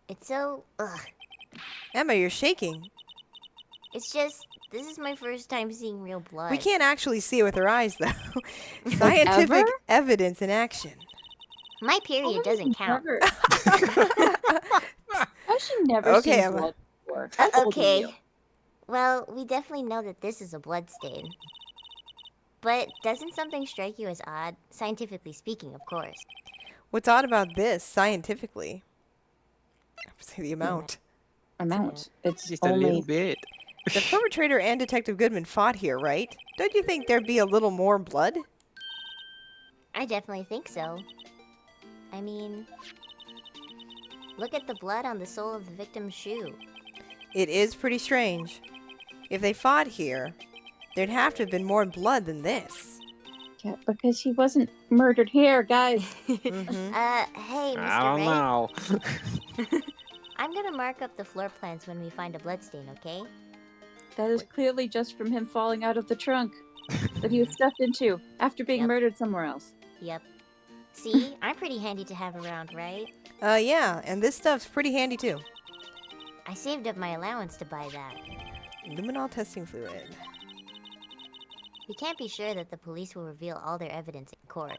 It's so... Ugh. Emma, you're shaking. It's just... This is my first time seeing real blood. We can't actually see it with our eyes, though. Scientific Ever? evidence in action. My period doesn't count. Never... I've never Okay, seen Emma. blood before. How old are Okay. you? Well, we definitely know that this is a blood stain. But doesn't something strike you as odd? Scientifically speaking, of course. What's odd about this, scientifically? I would say the amount. Amount. It's Just a only... little bit. The perpetrator and Detective Goodman fought here, right? Don't you think there'd be a little more blood? I definitely think so. I mean... Look at the blood on the sole of the victim's shoe. It is pretty strange. If they fought here, there'd have to have been more blood than this. Yeah, because he wasn't murdered here, guys. Mhm. Hey, Mr. I don't Wright. know. I'm gonna mark up the floor plans when we find a bloodstain, okay? That is clearly just from him falling out of the trunk that he was stuffed into after being Yep. murdered somewhere else. Yep. See? I'm pretty handy to have around, right? Yeah, and this stuff's pretty handy too. I saved up my allowance to buy that. Luminol testing fluid. We can't be sure that the police will reveal all their evidence in court.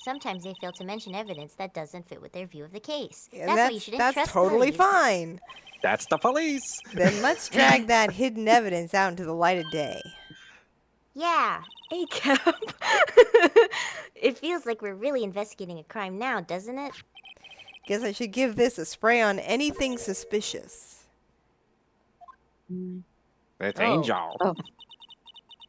Sometimes they fail to mention evidence that doesn't fit with their view of the case. And That's why you shouldn't that's trust totally police. fine. That's the police. Then let's drag that hidden evidence out into the light of day. Yeah, Hey, Cap. it feels like we're really investigating a crime now, doesn't it? Guess I should give this a spray on anything suspicious. It's Oh. Angel. Oh.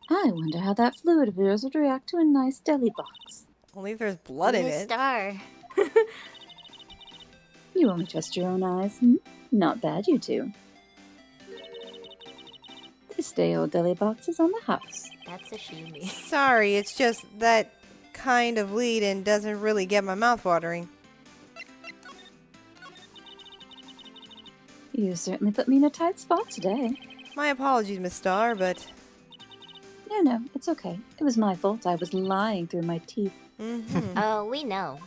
I wonder how that fluid of yours would react to a nice deli box. Only if there's blood in Miss it. Star. You only trust your own eyes. Not bad, you two. This day-old deli box is on the house. That's a shame. Sorry, it's just that kind of lead-in doesn't really get my mouth watering. You certainly put me in a tight spot today. My apologies, Miss Starr, but... No, it's okay. It was my fault. I was lying through my teeth. Oh, we know.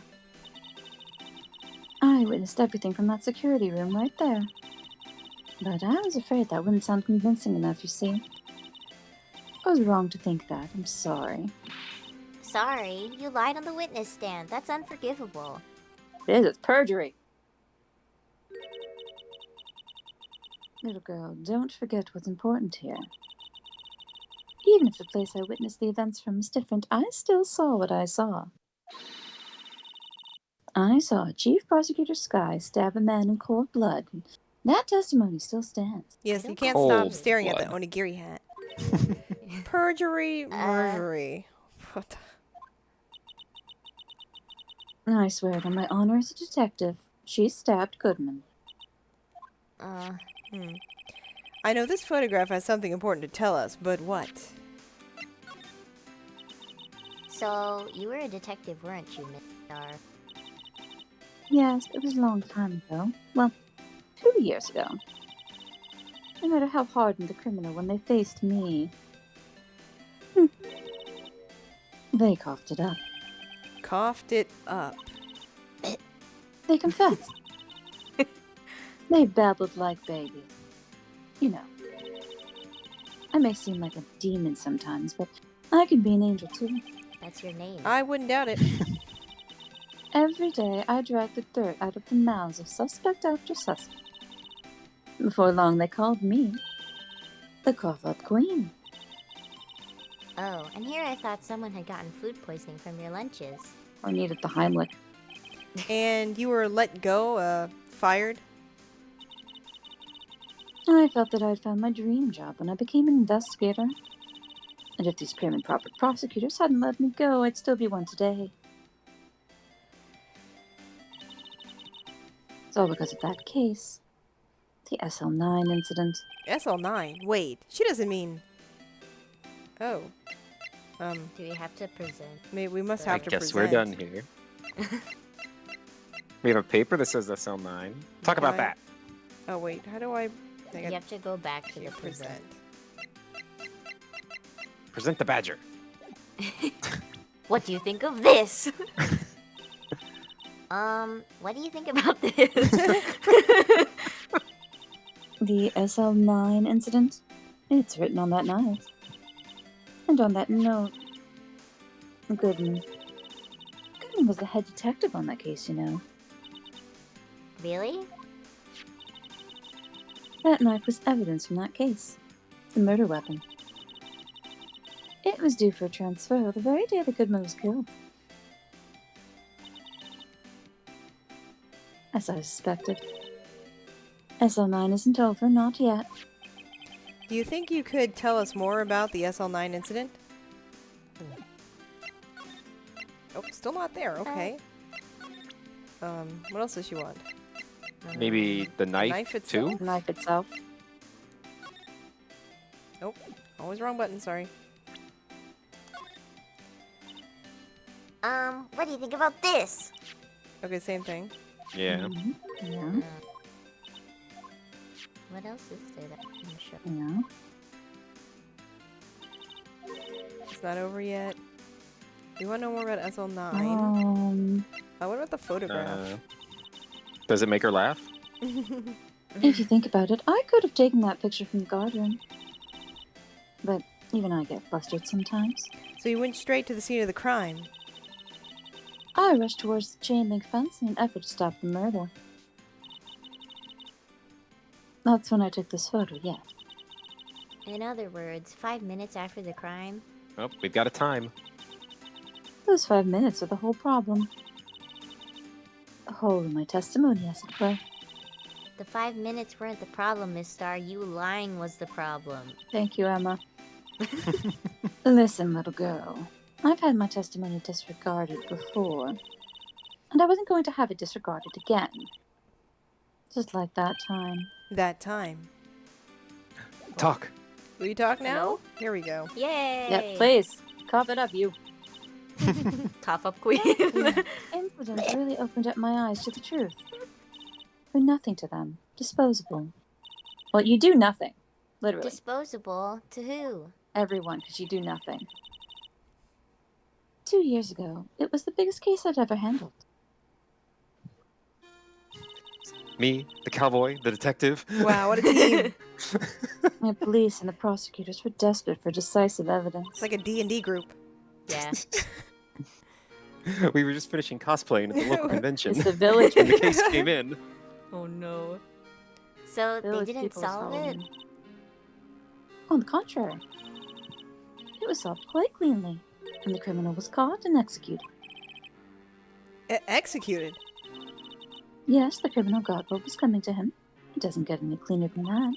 I witnessed everything from that security room right there. But I was afraid that wouldn't sound convincing enough, you see. I was wrong to think that. I'm sorry. Sorry, you lied on the witness stand. That's unforgivable. It is. It's perjury. Little girl, don't forget what's important here. Even if the place I witnessed the events from is different, I still saw what I saw. I saw Chief Prosecutor Sky stab a man in cold blood. And that testimony still stands. Yes, you can't Cold stop staring at blood. the onigiri hat. Perjury, mergery. What the... I swear it on my honor as a detective, she stabbed Goodman. I know this photograph has something important to tell us, but what? So, you were a detective, weren't you, Miss Star? Yes, it was a long time ago. Well, 2 years ago. No matter how hardened the criminal when they faced me, they coughed it up. Coughed it up. They confessed. They babbled like babies. You know. I may seem like a demon sometimes, but I can be an angel too. That's your name. I wouldn't doubt it. Every day I drag the dirt out of the mouths of suspect after suspect. Before long they called me the cough-up queen. Oh, and here I thought someone had gotten food poisoning from your lunches. Or needed the Heimlich. And you were let go, fired? I felt that I'd found my dream job when I became an investigator. And if these prim and proper prosecutors hadn't let me go, I'd still be one today. It's all because of that case. The SL9 incident. SL9? Wait, she doesn't mean... Oh. Do we have to present? Maybe we must I have to guess present. we're done here. We have a paper that says SL9. Talk about Right. that. Oh, wait, how do I... You have to go back to the present. Present the badger. What do you think of this? What do you think about this? The SL9 incident? It's written on that knife. And on that note. Goodman. Goodman was the head detective on that case, you know. Really? That knife was evidence from that case. The murder weapon. It was due for transfer the very day that Goodman was killed. As I suspected. SL9 isn't over, not yet. Do you think you could tell us more about the SL9 incident? Oh, still not there, okay. What else does she want? Maybe the knife, knife too? itself? The knife itself. Oh, always wrong button, sorry. What do you think about this? Okay, same thing. Yeah. Yeah, What else is there that I'm sure? yeah. It's not over yet. You want to know more about SL9? What about the photograph? Does it make her laugh? If you think about it, I could have taken that picture from the guardroom. But Even I get flustered sometimes. So you went straight to the scene of the crime. I rushed towards the chain link fence in an effort to stop the murder. That's when I took this photo, yeah. In other words, 5 minutes after the crime. Oh, we've got a time. Those 5 minutes are the whole problem. A hole in my testimony, as it were. The 5 minutes weren't the problem, Miss Star. You lying was the problem. Thank you, Emma. Listen, little girl. I've had my testimony disregarded before. And I wasn't going to have it disregarded again. Just like that time. That time. Talk. Will you talk now? Hello? Here we go. Yay! Yeah, please. Cough it up, you. Cough up, queen. Incidents really opened up my eyes to the truth. We're nothing to them. Disposable. Well, you do nothing. Literally. Disposable to who? Everyone, because you do nothing. 2 years ago, it was the biggest case I'd ever handled. Me, the cowboy, the detective. Wow, what a team. The police and the prosecutors were desperate for decisive evidence. It's like a D&D group. Yeah. We were just finishing cosplaying at the local convention It's the village. when the case came in. Oh no. So they Village didn't people solve saw it? me. On the contrary, it was solved quite cleanly, and the criminal was caught and executed. Executed? Yes, the criminal got what was coming to him. It doesn't get any cleaner than that.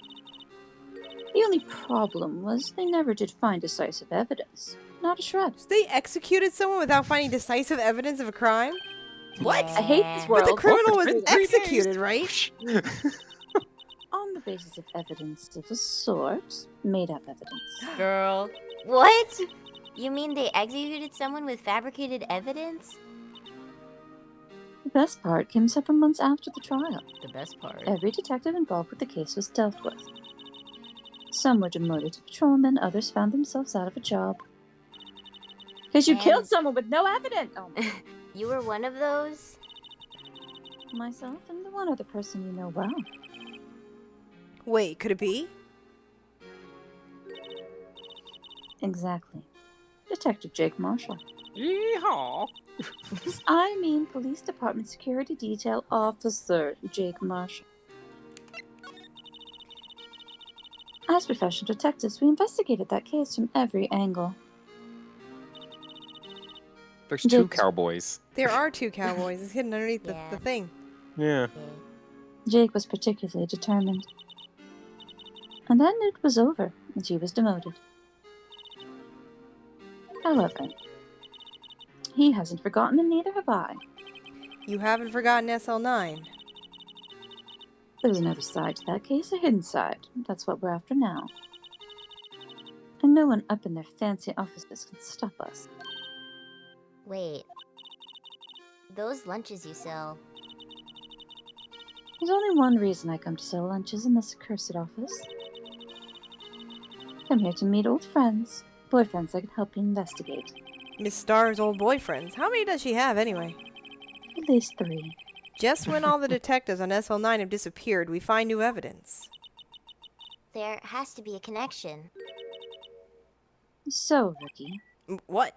The only problem was they never did find decisive evidence. Not a shred. So they executed someone without finding decisive evidence of a crime? What? I hate this Yeah. world. But the criminal it's was been 3 days. executed, right? On the basis of evidence of a sort, made up evidence. Girl. What? You mean they executed someone with fabricated evidence? The best part came several months after the trial. The best part. Every detective involved with the case was dealt with. Some were demoted to patrolmen, others found themselves out of a job. Because you And- killed someone with no evidence! Oh, You were one of those? myself and the one other person you know well. Wait, could it be? Exactly. Detective Jake Marshall. Yeehaw. I mean Police Department Security Detail Officer Jake Marshall. As professional detectives, we investigated that case from every angle. There's 2 Jake- cowboys. There are 2 cowboys. It's hidden underneath Yeah. the thing. Yeah. Jake was particularly determined. And then it was over, and she was demoted. However, he hasn't forgotten, and neither have I. You haven't forgotten SL9. There's another side to that case, a hidden side. That's what we're after now. And no one up in their fancy offices can stop us. Wait. Those lunches you sell. There's only one reason I come to sell lunches in this accursed office. I'm here to meet old friends, boyfriends I can help you investigate. Miss Star's old boyfriends. How many does she have anyway? At least 3. Just when all the detectives on SL9 have disappeared, we find new evidence. There has to be a connection. So, Ricky, What?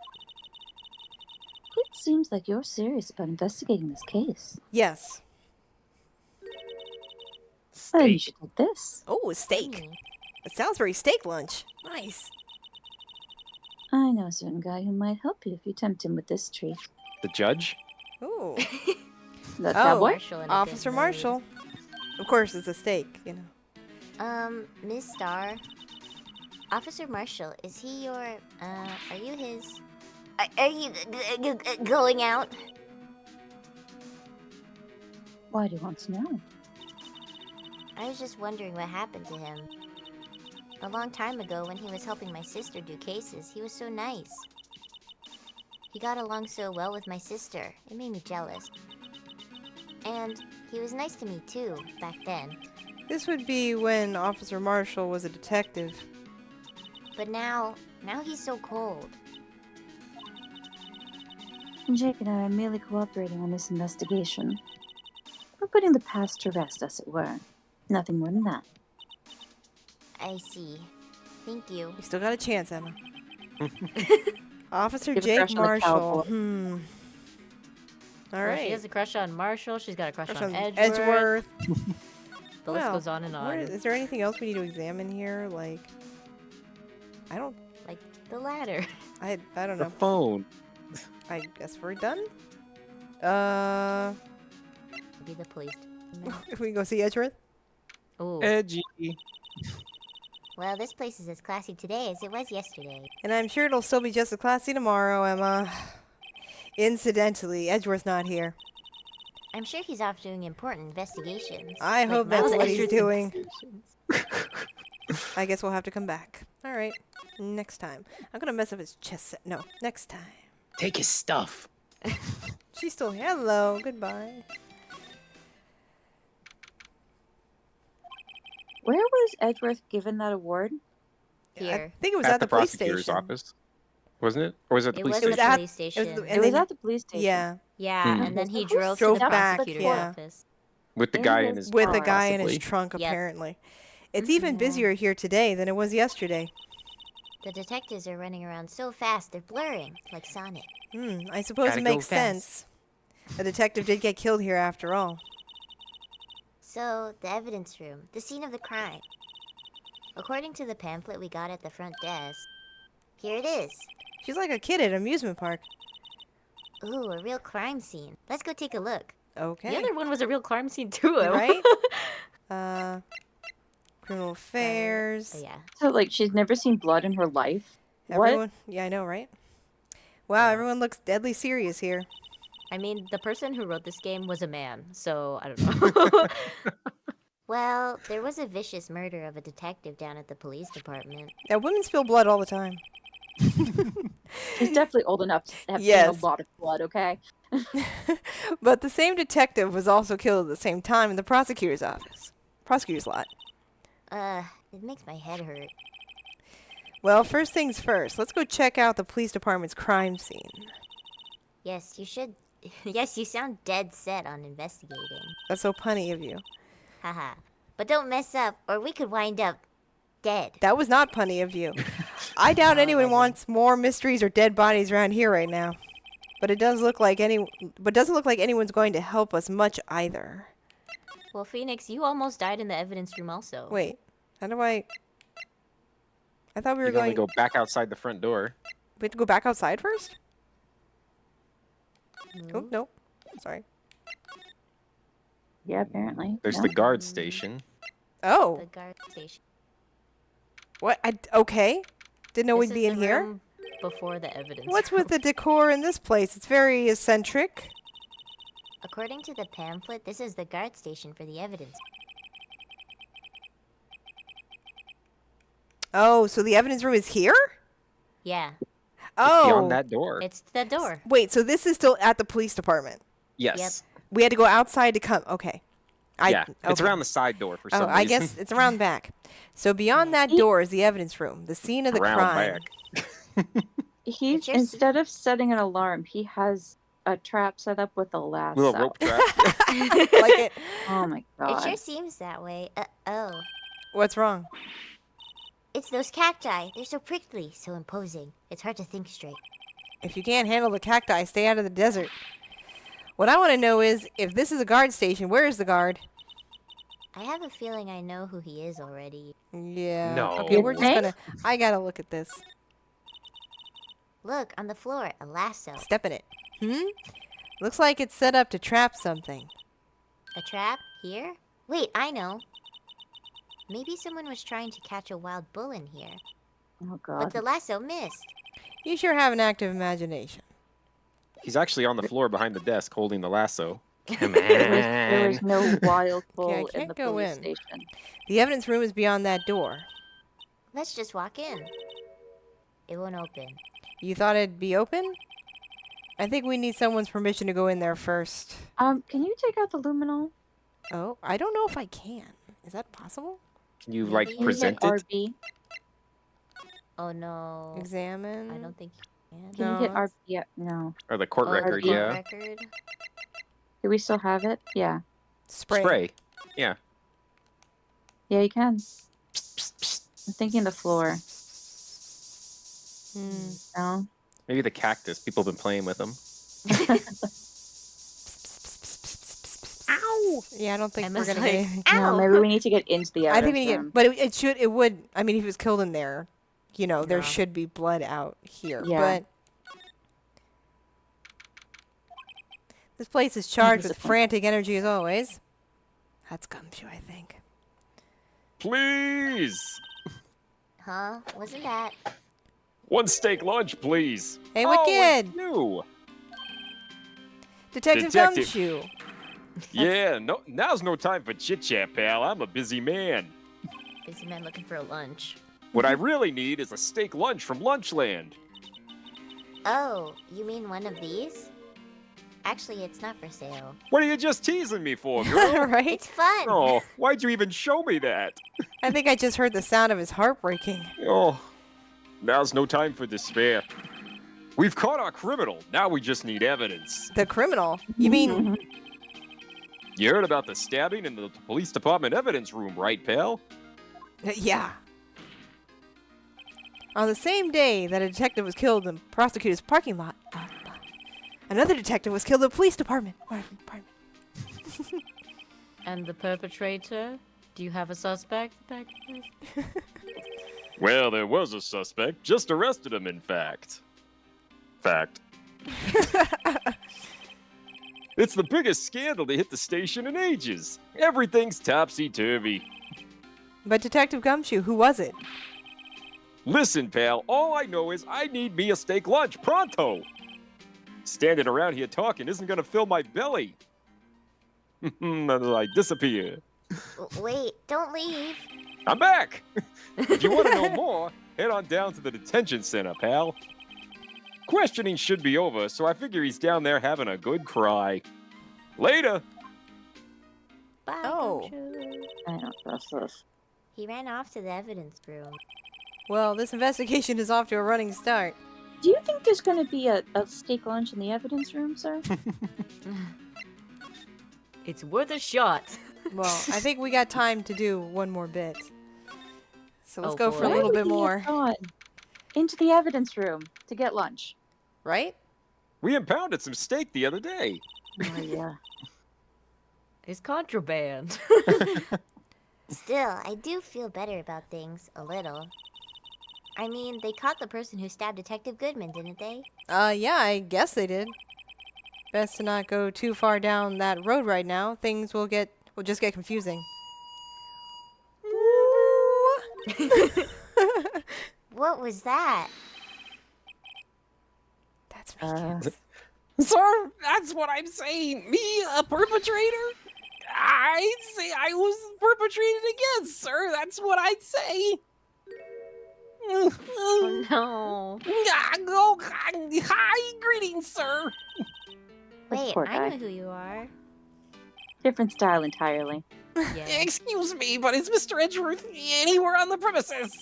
it seems like you're serious about investigating this case. Yes. Then you Steak. should take this. Oh, a steak. Mm. It sounds very steak lunch. Nice. I know a certain guy who might help you if you tempt him with this treat. The judge? Ooh. That Oh. cowboy? Marshall in a good Officer mood. Marshall. Of course, it's a steak, you know. Miss Star. Officer Marshall, is he your, are you his... Are you going out? Why do you want to know? I was just wondering what happened to him. A long time ago, when he was helping my sister do cases, he was so nice. He got along so well with my sister. It made me jealous. And he was nice to me too, back then. This would be when Officer Marshall was a detective. But now he's so cold. Jake and I are merely cooperating on this investigation. We're putting the past to rest, as it were. Nothing more than that. I see. Thank you. You still got a chance, Emma. Officer You have a Jake crush on the Marshall. cowboy. All Well, she right. has a crush on Marshall. She's got a crush Crush on on Edgeworth. Edgeworth. The list Well, goes on and on. Is there anything else we need to examine here? Like, I don't. Like the ladder. I don't The know. phone. I guess we're done. Be the police. If we can go see Edgeworth. Oh, Edgy. Well, this place is as classy today as it was yesterday. And I'm sure it'll still be just as classy tomorrow, Emma. Incidentally, Edgeworth's not here. I'm sure he's off doing important investigations. I Like hope that's mouse what he's entries doing. investigations. I guess we'll have to come back. All right. Next time. I'm gonna mess up his chest set. No, next time. Take his stuff. She's still here. Hello. Goodbye. Where was Edgeworth given that award? I Here. think it was At at the the police prosecutor's station. office, wasn't it? Or was it the It police was It was at station? the at- police It was station. the- It and was then- at the police station. Yeah, Yeah, Hmm. and then he Who drove to drove the back, prosecutor's yeah. office. With the In guy in his his with the car, guy in his possibly. trunk, Yep. apparently. It's even Yeah. busier here today than it was yesterday. The detectives are running around so fast they're blurring, like Sonic. I suppose Gotta it go makes fast. sense. A detective did get killed here after all. So, the evidence room, the scene of the crime. According to the pamphlet we got at the front desk, here it is. She's like a kid at an amusement park. Ooh, a real crime scene. Let's go take a look. Okay. The other one was a real crime scene too, Emma. Right? Criminal affairs. Oh, yeah. So, like, she's never seen blood in her life? What? Everyone. Yeah, I know, right? Wow, everyone looks deadly serious here. I mean, the person who wrote this game was a man, so I don't know. Well, there was a vicious murder of a detective down at the police department. Yeah, women spill blood all the time. She's definitely old enough to have Yes. seen a lot of blood, okay? But the same detective was also killed at the same time in the prosecutor's office. Prosecutor's lot. It makes my head hurt. Well, first things first. Let's go check out the police department's crime scene. Yes, you should. Yes, you sound dead set on investigating. That's so punny of you. Haha. But don't mess up, or we could wind up dead. That was not punny of you. I doubt No, it anyone wasn't. wants more mysteries or dead bodies around here right now. But it doesn't look like anyone's going to help us much either. Well, Phoenix, you almost died in the evidence room also. Wait, how do I thought we were You can only going. go back outside the front door. We have to go back outside first? Oh, Move. no. Sorry. Yeah, apparently. There's No. the guard station. Oh, The guard station. what? Okay. Didn't know This we'd be is in the here. room before the evidence What's room. with the decor in this place? It's very eccentric. According to the pamphlet, this is the guard station for the evidence. Oh, so the evidence room is here? Yeah. Oh. Beyond that door. It's the door. Wait, so this is still at the police department. Yes. We had to go outside to come. Okay. Yeah. It's okay. around the side door for some Oh, reason. I guess it's around the back. So beyond that door is the evidence room, the scene of the Around crime. back. He's, It's just- instead of setting an alarm, he has a trap set up with a lasso. Little rope trap. like it. Oh my It god. sure seems that way. Oh. What's wrong? It's those cacti. They're so prickly, so imposing. It's hard to think straight. If you can't handle the cacti, stay out of the desert. What I want to know is, if this is a guard station, where is the guard? I have a feeling I know who he is already. Yeah. No. Okay, You we're just think? gonna. I gotta look at this. Look, on the floor, a lasso. Step in it. Looks like it's set up to trap something. A trap? Here? Wait, I know. Maybe someone was trying to catch a wild bull in here, Oh but god. the lasso missed. You sure have an active imagination. He's actually on the floor behind the desk holding the lasso. Come There was on. no wild bull I in can't the go police in. station. The evidence room is beyond that door. Let's just walk in. It won't open. You thought it'd be open? I think we need someone's permission to go in there first. Can you take out the luminol? Oh, I don't know if I can. Is that possible? Can you, Maybe like, you Can you present hit it? RB? Oh no. Examine. I don't think you can. Can you No, hit that's- RB? Yeah, no. Or the court Oh, record, court yeah. record. Do we still have it? Yeah. Spray. Yeah. Yeah, you can. I'm thinking the floor. No. Maybe the cactus. People have been playing with them. Ow! Yeah, I don't think we're Emma's gonna like, get anything. No, Ow! maybe we need to get into the I evidence think we need to room. get, but it would. I mean, if he was killed in there, there Yeah. should be blood out here. Yeah. But this place is charged with Disappointing. frantic energy as always. That's Gumshoe, I think. Please! Huh? Wasn't that? One steak lunch, please. Hey, what Oh, kid? it's you. Detective Detective. Gumshoe. Yeah, no, now's no time for chit-chat, pal. I'm a busy man. Busy man looking for a lunch. What I really need is a steak lunch from Lunchland. Oh, you mean one of these? Actually, it's not for sale. What are you just teasing me for, girl? Right? It's fun. Oh, why'd you even show me that? I think I just heard the sound of his heart breaking. Oh, now's no time for despair. We've caught our criminal. Now we just need evidence. The criminal? You mean? You heard about the stabbing in the police department evidence room, right, pal? Yeah. On the same day that a detective was killed in the prosecutor's parking lot, another detective was killed in the police department. And the perpetrator? Do you have a suspect? Well, there was a suspect. Just arrested him, in fact. It's the biggest scandal to hit the station in ages. Everything's topsy-turvy. But Detective Gumshoe, who was it? Listen, pal, all I know is I need me a steak lunch, pronto! Standing around here talking isn't gonna fill my belly. I disappear. Wait, don't leave. I'm back! If you want to know more, head on down to the detention center, pal. Questioning should be over, so I figure he's down there having a good cry. Later! Bye, Oh. Gumshoe. I don't trust this. He ran off to the evidence room. Well, this investigation is off to a running start. Do you think there's going to be a steak lunch in the evidence room, sir? It's worth a shot. Well, I think we got time to do one more bit. So let's Oh, go boy. for a Why little would bit he have more, gone into the evidence room to get lunch. right? We impounded some steak the other day. Oh, yeah. It's contraband. Still, I do feel better about things, a little. I mean, they caught the person who stabbed Detective Goodman, didn't they? Yeah, I guess they did. Best to not go too far down that road right now. Things will just get confusing. What was that? That's Uh, ridiculous. Sir, that's what I'm saying. Me, a perpetrator? I'd say I was perpetrated against, sir. That's what I'd say. Oh no. Hi, greetings, sir. Wait, poor I guy. know who you are. Different style entirely. Yeah. Excuse me, but is Mr. Edgeworth anywhere on the premises?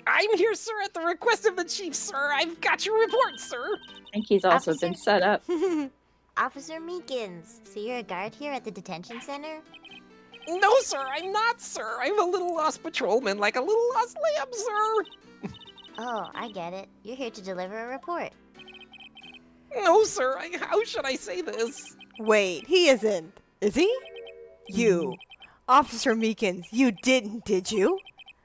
I'm here, sir, at the request of the chief, sir. I've got your report, sir. I think he's also Officer? been set up. Officer Meekins. So you're a guard here at the detention center? No, sir, I'm not, sir. I'm a little lost patrolman, like a little lost lamb, sir. Oh, I get it. You're here to deliver a report. No, sir. How should I say this? Wait, he isn't. Is he? You. Officer Meekins, you didn't, did you?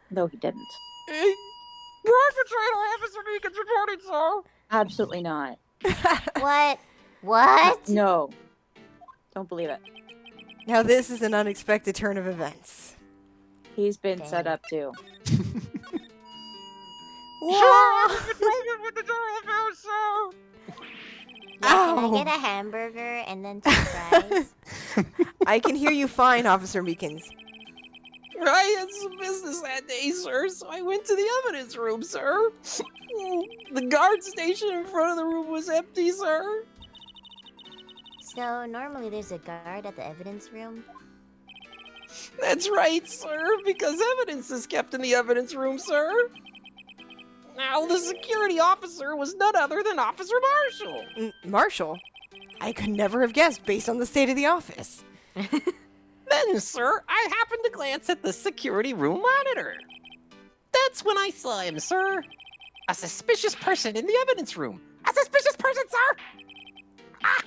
No, he didn't. Perpetrator Officer Meekins reporting, sir. Absolutely not. What? What? No. Don't believe it. Now this is an unexpected turn of events. He's been set Dang. up too. Whoa! Patrolman with the general affairs, sir. Yeah, can I Ow. get a hamburger and then 2 fries? I can hear you fine, Officer Meekins. I had some business that day, sir, so I went to the evidence room, sir. The guard station in front of the room was empty, sir. So, normally there's a guard at the evidence room? That's right, sir, because evidence is kept in the evidence room, sir. Now, the security officer was none other than Officer Marshall. Marshall? I could never have guessed based on the state of the office. Then, sir, I happened to glance at the security room monitor. That's when I saw him, sir. A suspicious person in the evidence room. A suspicious person, sir! Ah!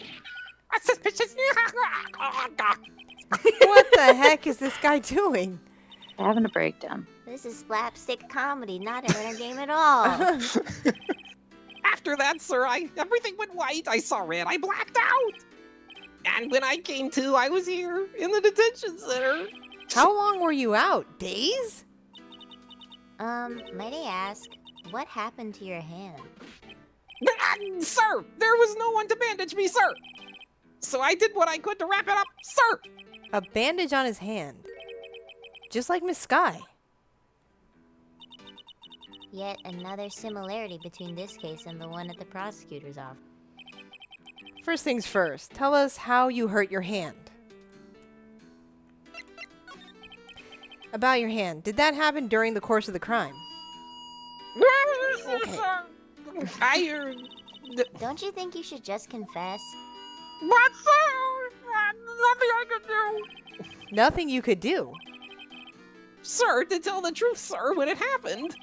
A suspicious... What the heck is this guy doing? Having a breakdown. This is slapstick comedy, not a winner game at all. After that, sir, everything went white. I saw red. I blacked out. And when I came to, I was here in the detention center. How long were you out? Days? Might I ask, what happened to your hand? Sir, there was no one to bandage me, sir. So I did what I could to wrap it up, sir. A bandage on his hand. Just like Miss Sky. Yet another similarity between this case and the one at the prosecutor's office. First things first, tell us how you hurt your hand. About your hand, did that happen during the course of the crime? Okay. I Don't you think you should just confess? What, sir? Nothing I could do. Nothing you could do. Sir, to tell the truth, sir, when it happened.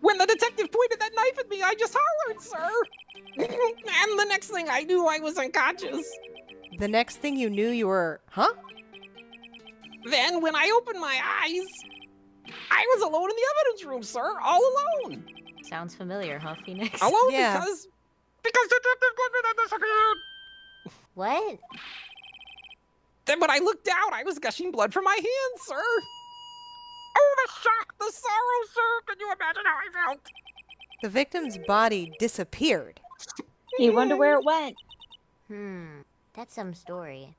When the detective pointed that knife at me, I just hollered, sir. And the next thing I knew, I was unconscious. The next thing you knew, you were, huh? Then, when I opened my eyes, I was alone in the evidence room, sir. All alone. Sounds familiar, huh, Phoenix? Alone Yeah. because Detective Goodman had disappeared. What? Then when I looked down, I was gushing blood from my hands, sir. Oh, the shock, the sorrow, sir. Can you imagine how I felt? The victim's body disappeared. You wonder where it went. That's some story.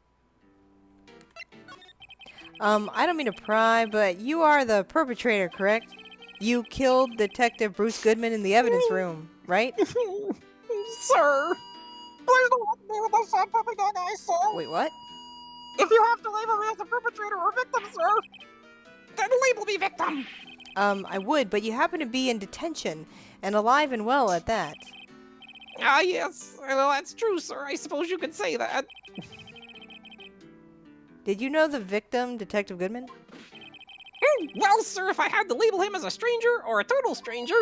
I don't mean to pry, but you are the perpetrator, correct? You killed Detective Bruce Goodman in the evidence room, right? Sir, please don't let me with the same puppy dog eyes, sir. Wait, what? If you have to label me as a perpetrator or victim, sir, then label me victim. I would, but you happen to be in detention, and alive and well at that. Ah, yes. Well, that's true, sir. I suppose you could say that. Did you know the victim, Detective Goodman? Well, sir, if I had to label him as a stranger or a total stranger.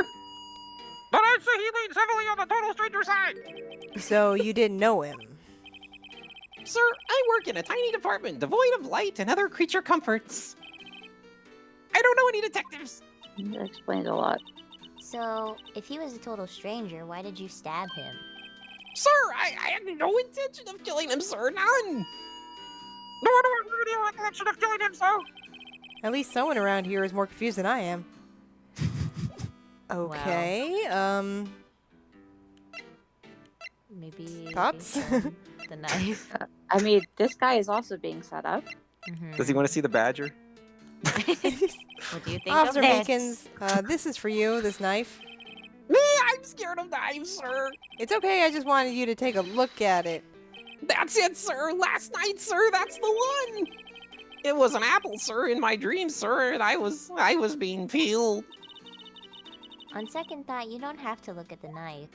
But I'd say he leans heavily on the total stranger side. So you didn't know him. Sir, I work in a tiny department devoid of light and other creature comforts. I don't know any detectives. That explains a lot. So, if he was a total stranger, why did you stab him? Sir, I had no intention of killing him, sir. None. No one had any recollection of killing him, sir. At least someone around here is more confused than I am. Okay, Maybe Thoughts? The knife. I mean, this guy is also being set up. Does he want to see the badger? What do you think Officer of this? Meekins, this is for you, this knife. Me, I'm scared of knives, sir. It's okay, I just wanted you to take a look at it. That's it, sir. Last night, sir. That's the one. It was an apple, sir, in my dreams, sir, and I was being peeled. On second thought, you don't have to look at the knife.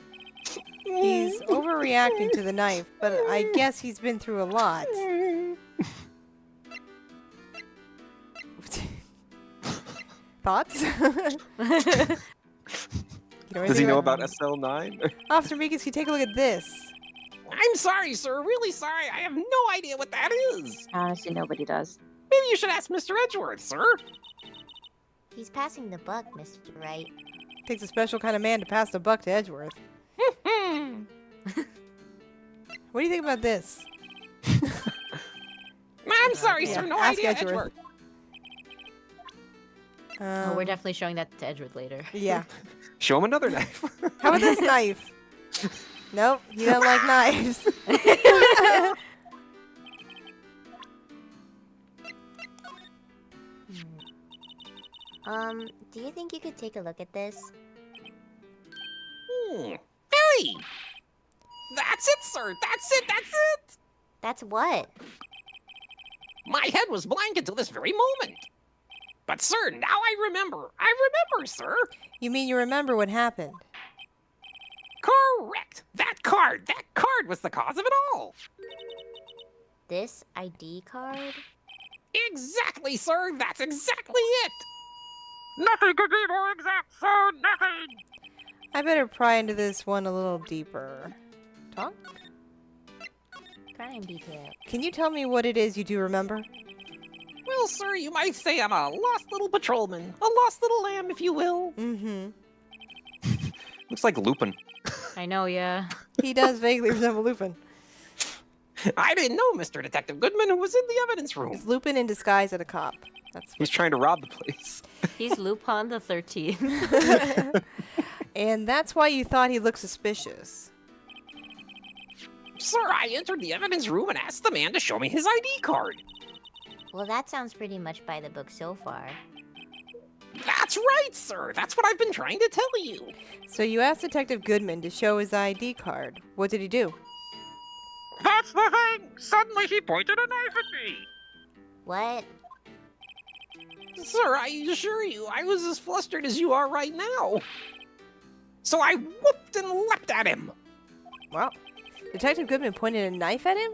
He's overreacting to the knife, but I guess he's been through a lot. Thoughts? Does he know about SL9? Officer Meekins, can you take a look at this? I'm sorry, sir. Really sorry. I have no idea what that is. Honestly, nobody does. Maybe you should ask Mr. Edgeworth, sir. He's passing the buck, Mr. Wright. Takes a special kind of man to pass the buck to Edgeworth. What do you think about this? I'm sorry, Yeah, sir. No ask idea, Edgeworth. Oh, we're definitely showing that to Edgeworth later. Yeah. Show him another knife. How about this knife? Nope, you don't like knives. Do you think you could take a look at this? Hey! That's it, sir. That's it. That's it. That's what? My head was blank until this very moment. But, sir, now I remember. I remember, sir. You mean you remember what happened? Correct. That card was the cause of it all. This ID card? Exactly, sir. That's exactly it. Nothing could be more exact, sir. Nothing. I better pry into this one a little deeper. Talk? Crime detail. Can you tell me what it is you do remember? Well, sir, you might say I'm a lost little patrolman. A lost little lamb, if you will. Mm-hmm. Looks like Lupin. I know, yeah. He does vaguely resemble Lupin. I didn't know Mr. Detective Goodman, who was in the evidence room. It's Lupin in disguise as a cop. That's He's trying to rob the place. He's Lupin the 13th. And that's why you thought he looked suspicious. Sir, I entered the evidence room and asked the man to show me his ID card. Well, that sounds pretty much by the book so far. That's right, sir. That's what I've been trying to tell you. So you asked Detective Goodman to show his ID card. What did he do? That's the thing! Suddenly he pointed a knife at me! What? Sir, I assure you, I was as flustered as you are right now. So I whooped and leapt at him. Wow. Detective Goodman pointed a knife at him?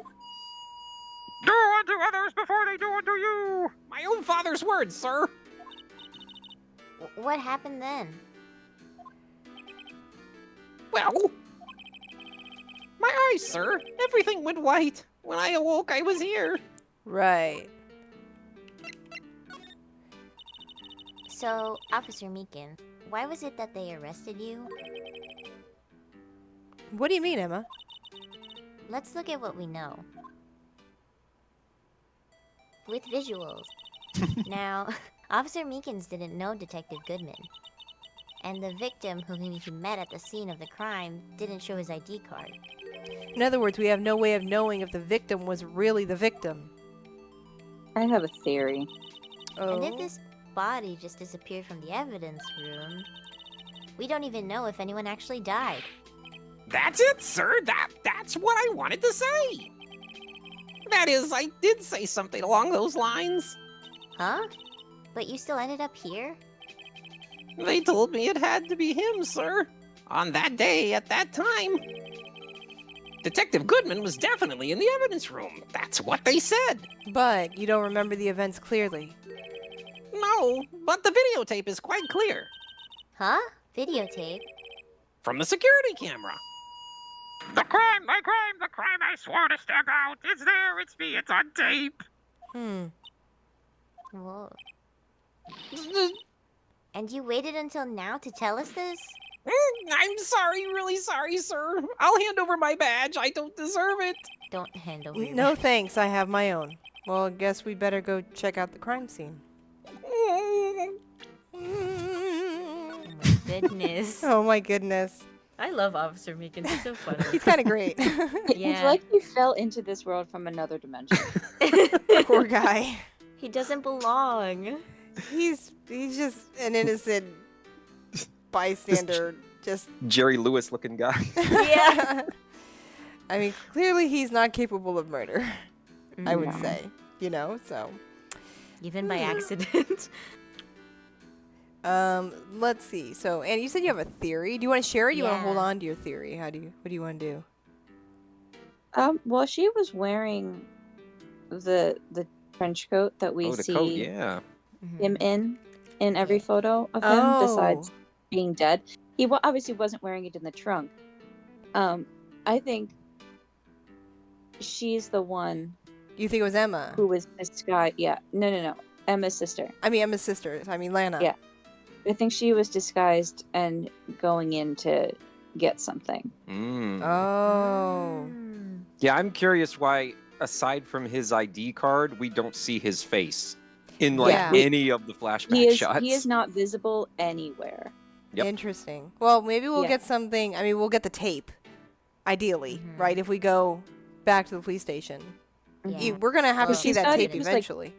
Do unto others before they do unto you! My own father's words, sir. What happened then? Well, my eyes, sir. Everything went white. When I awoke, I was here. Right. So, Officer Meekin, why was it that they arrested you? What do you mean, Emma? Let's look at what we know. With visuals. Now, Officer Meekins didn't know Detective Goodman. And the victim whom he met at the scene of the crime didn't show his ID card. In other words, we have no way of knowing if the victim was really the victim. I have a theory. Oh. And if this body just disappeared from the evidence room, we don't even know if anyone actually died. That's it, sir. That's what I wanted to say. That is, I did say something along those lines. Huh? But you still ended up here? They told me it had to be him, sir. On that day, at that time. Detective Goodman was definitely in the evidence room. That's what they said. But you don't remember the events clearly. No, but the videotape is quite clear. Huh? Videotape? From the security camera. The crime, my crime, the crime I swore to stamp out! It's there, it's me, it's on tape! Whoa. Mm, And you waited until now to tell us this? I'm sorry, really sorry, sir. I'll hand over my badge. I don't deserve it. Don't hand over your No thanks, I have my own. Well, I guess we better go check out the crime scene. Oh my goodness. Oh my goodness. I love Officer Meekins. He's so funny. He's kind of great. It's Yeah. like he fell into this world from another dimension. Poor guy. He doesn't belong. He's just an innocent bystander. Just Jerry Lewis looking guy. yeah. I mean, clearly he's not capable of murder. I would No. say, you know. So, Even by accident. let's see. So, and you said you have a theory. Do you want to share it? Or you want to hold Yeah. on to your theory? What do you want to do? Well, she was wearing the trench coat that we Oh, the see coat, yeah. him in every photo of him, besides Oh. being dead. He obviously wasn't wearing it in the trunk. I think she's the one You think it was Emma? who was disguised. Yeah, no. Emma's sister. I mean, Emma's sister. I mean, Lana. Yeah. I think she was disguised and going in to get something. Mm. Oh. Yeah, I'm curious why, aside from his ID card, we don't see his face in like Yeah. any of the flashback He shots. is not visible anywhere. Yep. Interesting. Well, maybe we'll Yeah. get something. I mean, we'll get the tape. Ideally, Mhm. right? If we go back to the police station, Yeah. We're gonna have to Well, see she's that got it tape just, like, eventually.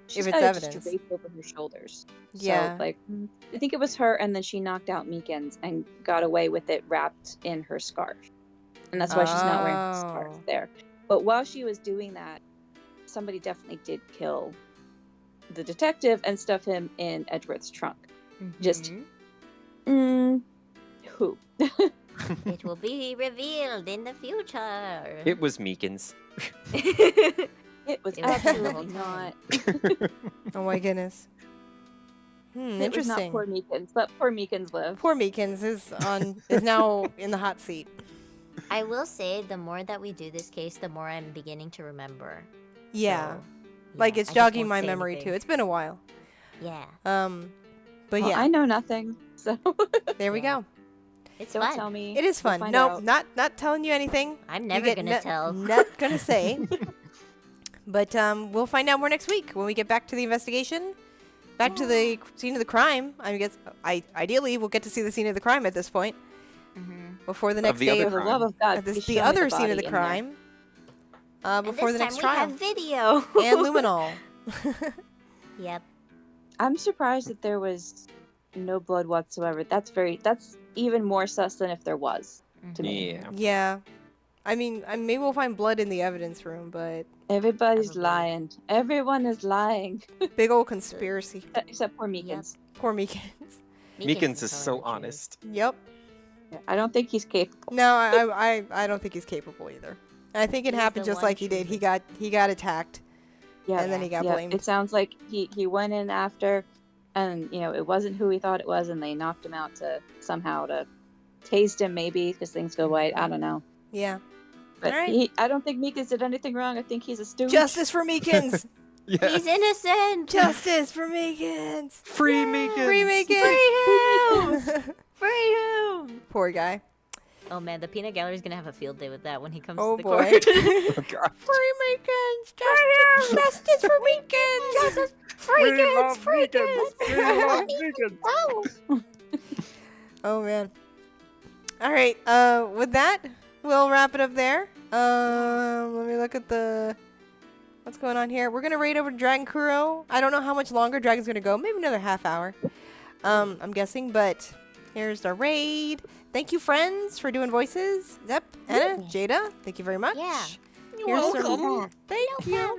She's it's got it evidence. just draped over her shoulders. Yeah. So, like, I think it was her, and then she knocked out Meekins and got away with it wrapped in her scarf. And that's why she's not wearing her scarf Oh. there. But while she was doing that, somebody definitely did kill the detective and stuff him in Edgeworth's trunk. Just, who? It will be revealed in the future. It was Meekins. It was It was him the whole absolutely time. not. Oh my goodness. It was not Interesting. poor Meekins, but poor Meekins live. Poor Meekins is now in the hot seat. I will say, the more that we do this case, the more I'm beginning to remember. Yeah. So, Like yeah, it's I just jogging won't my say memory anything. too. It's been a while. Yeah, But Well, yeah, I know nothing, so there we Yeah. go. it's don't fun. tell me. It is We'll fun. find No, out. not telling you anything. I'm You never get gonna tell. Not gonna say. But we'll find out more next week when we get back to the investigation, back to the scene of the crime. I guess ideally we'll get to see the scene of the crime at this point before the next the day other of For the love of God, this, please the show me other scene of body the in there. crime. And Before this the time next we trial have video. and luminol. Yep. I'm surprised that there was no blood whatsoever. That's even more sus than if there was to me. Yeah. Yeah, I mean, maybe we'll find blood in the evidence room, but Everybody's Probably. lying. Everyone is lying. big old conspiracy. Except poor Meekins. Poor Meekins. Meekins is telling so the truth. honest. Yep. Yeah, I don't think he's capable. No, I don't think he's capable either. I think it He's happened the just one like he did. true He got attacked, Yeah, and then he got yeah. blamed. It sounds like he went in after, and it wasn't who he thought it was, and they knocked him out to somehow to taste him maybe because things go white. I don't know. Yeah. But Alright. I don't think Meekins did anything wrong. I think he's a stooge. Justice for Meekins. Yes. He's innocent. Justice for Meekins. Free Meekins. Free Meekins. Free him. Free him. Poor guy. Oh man, the peanut gallery's gonna have a field day with that when he comes Oh to the boy. court. Oh, God. Free Meekins. Justice for Meekins. Justice. Oh man. All right. With that, we'll wrap it up there. Let me look at what's going on here. We're gonna raid over to Dragon Kuro. I don't know how much longer Dragon's gonna go. Maybe another half hour. I'm guessing. But here's the raid. Thank you, friends, for doing voices. Zep, Anna, Jada. Thank you very much. Yeah. Here's welcome. some. Thank No you.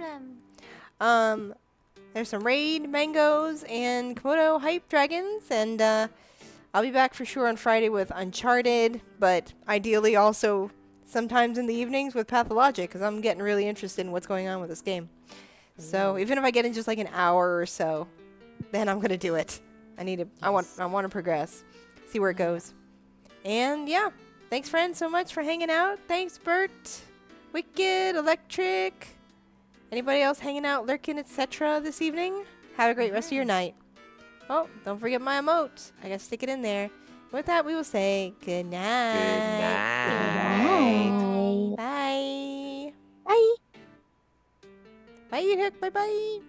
problem. There's some raid mangoes and Komodo hype dragons, and I'll be back for sure on Friday with Uncharted, but ideally also sometimes in the evenings with Pathologic, because I'm getting really interested in what's going on with this game. So even if I get in just like an hour or so, then I'm gonna do it. I want to progress, see where it goes, and yeah. Thanks, friends, so much for hanging out. Thanks, Bert, Wicked, Electric. Anybody else hanging out, lurking, etc. this evening? Have a great rest of your night. Oh, don't forget my emote. I gotta stick it in there. With that, we will say good night. Good night. Bye. Bye. Bye, Hook. Bye-bye.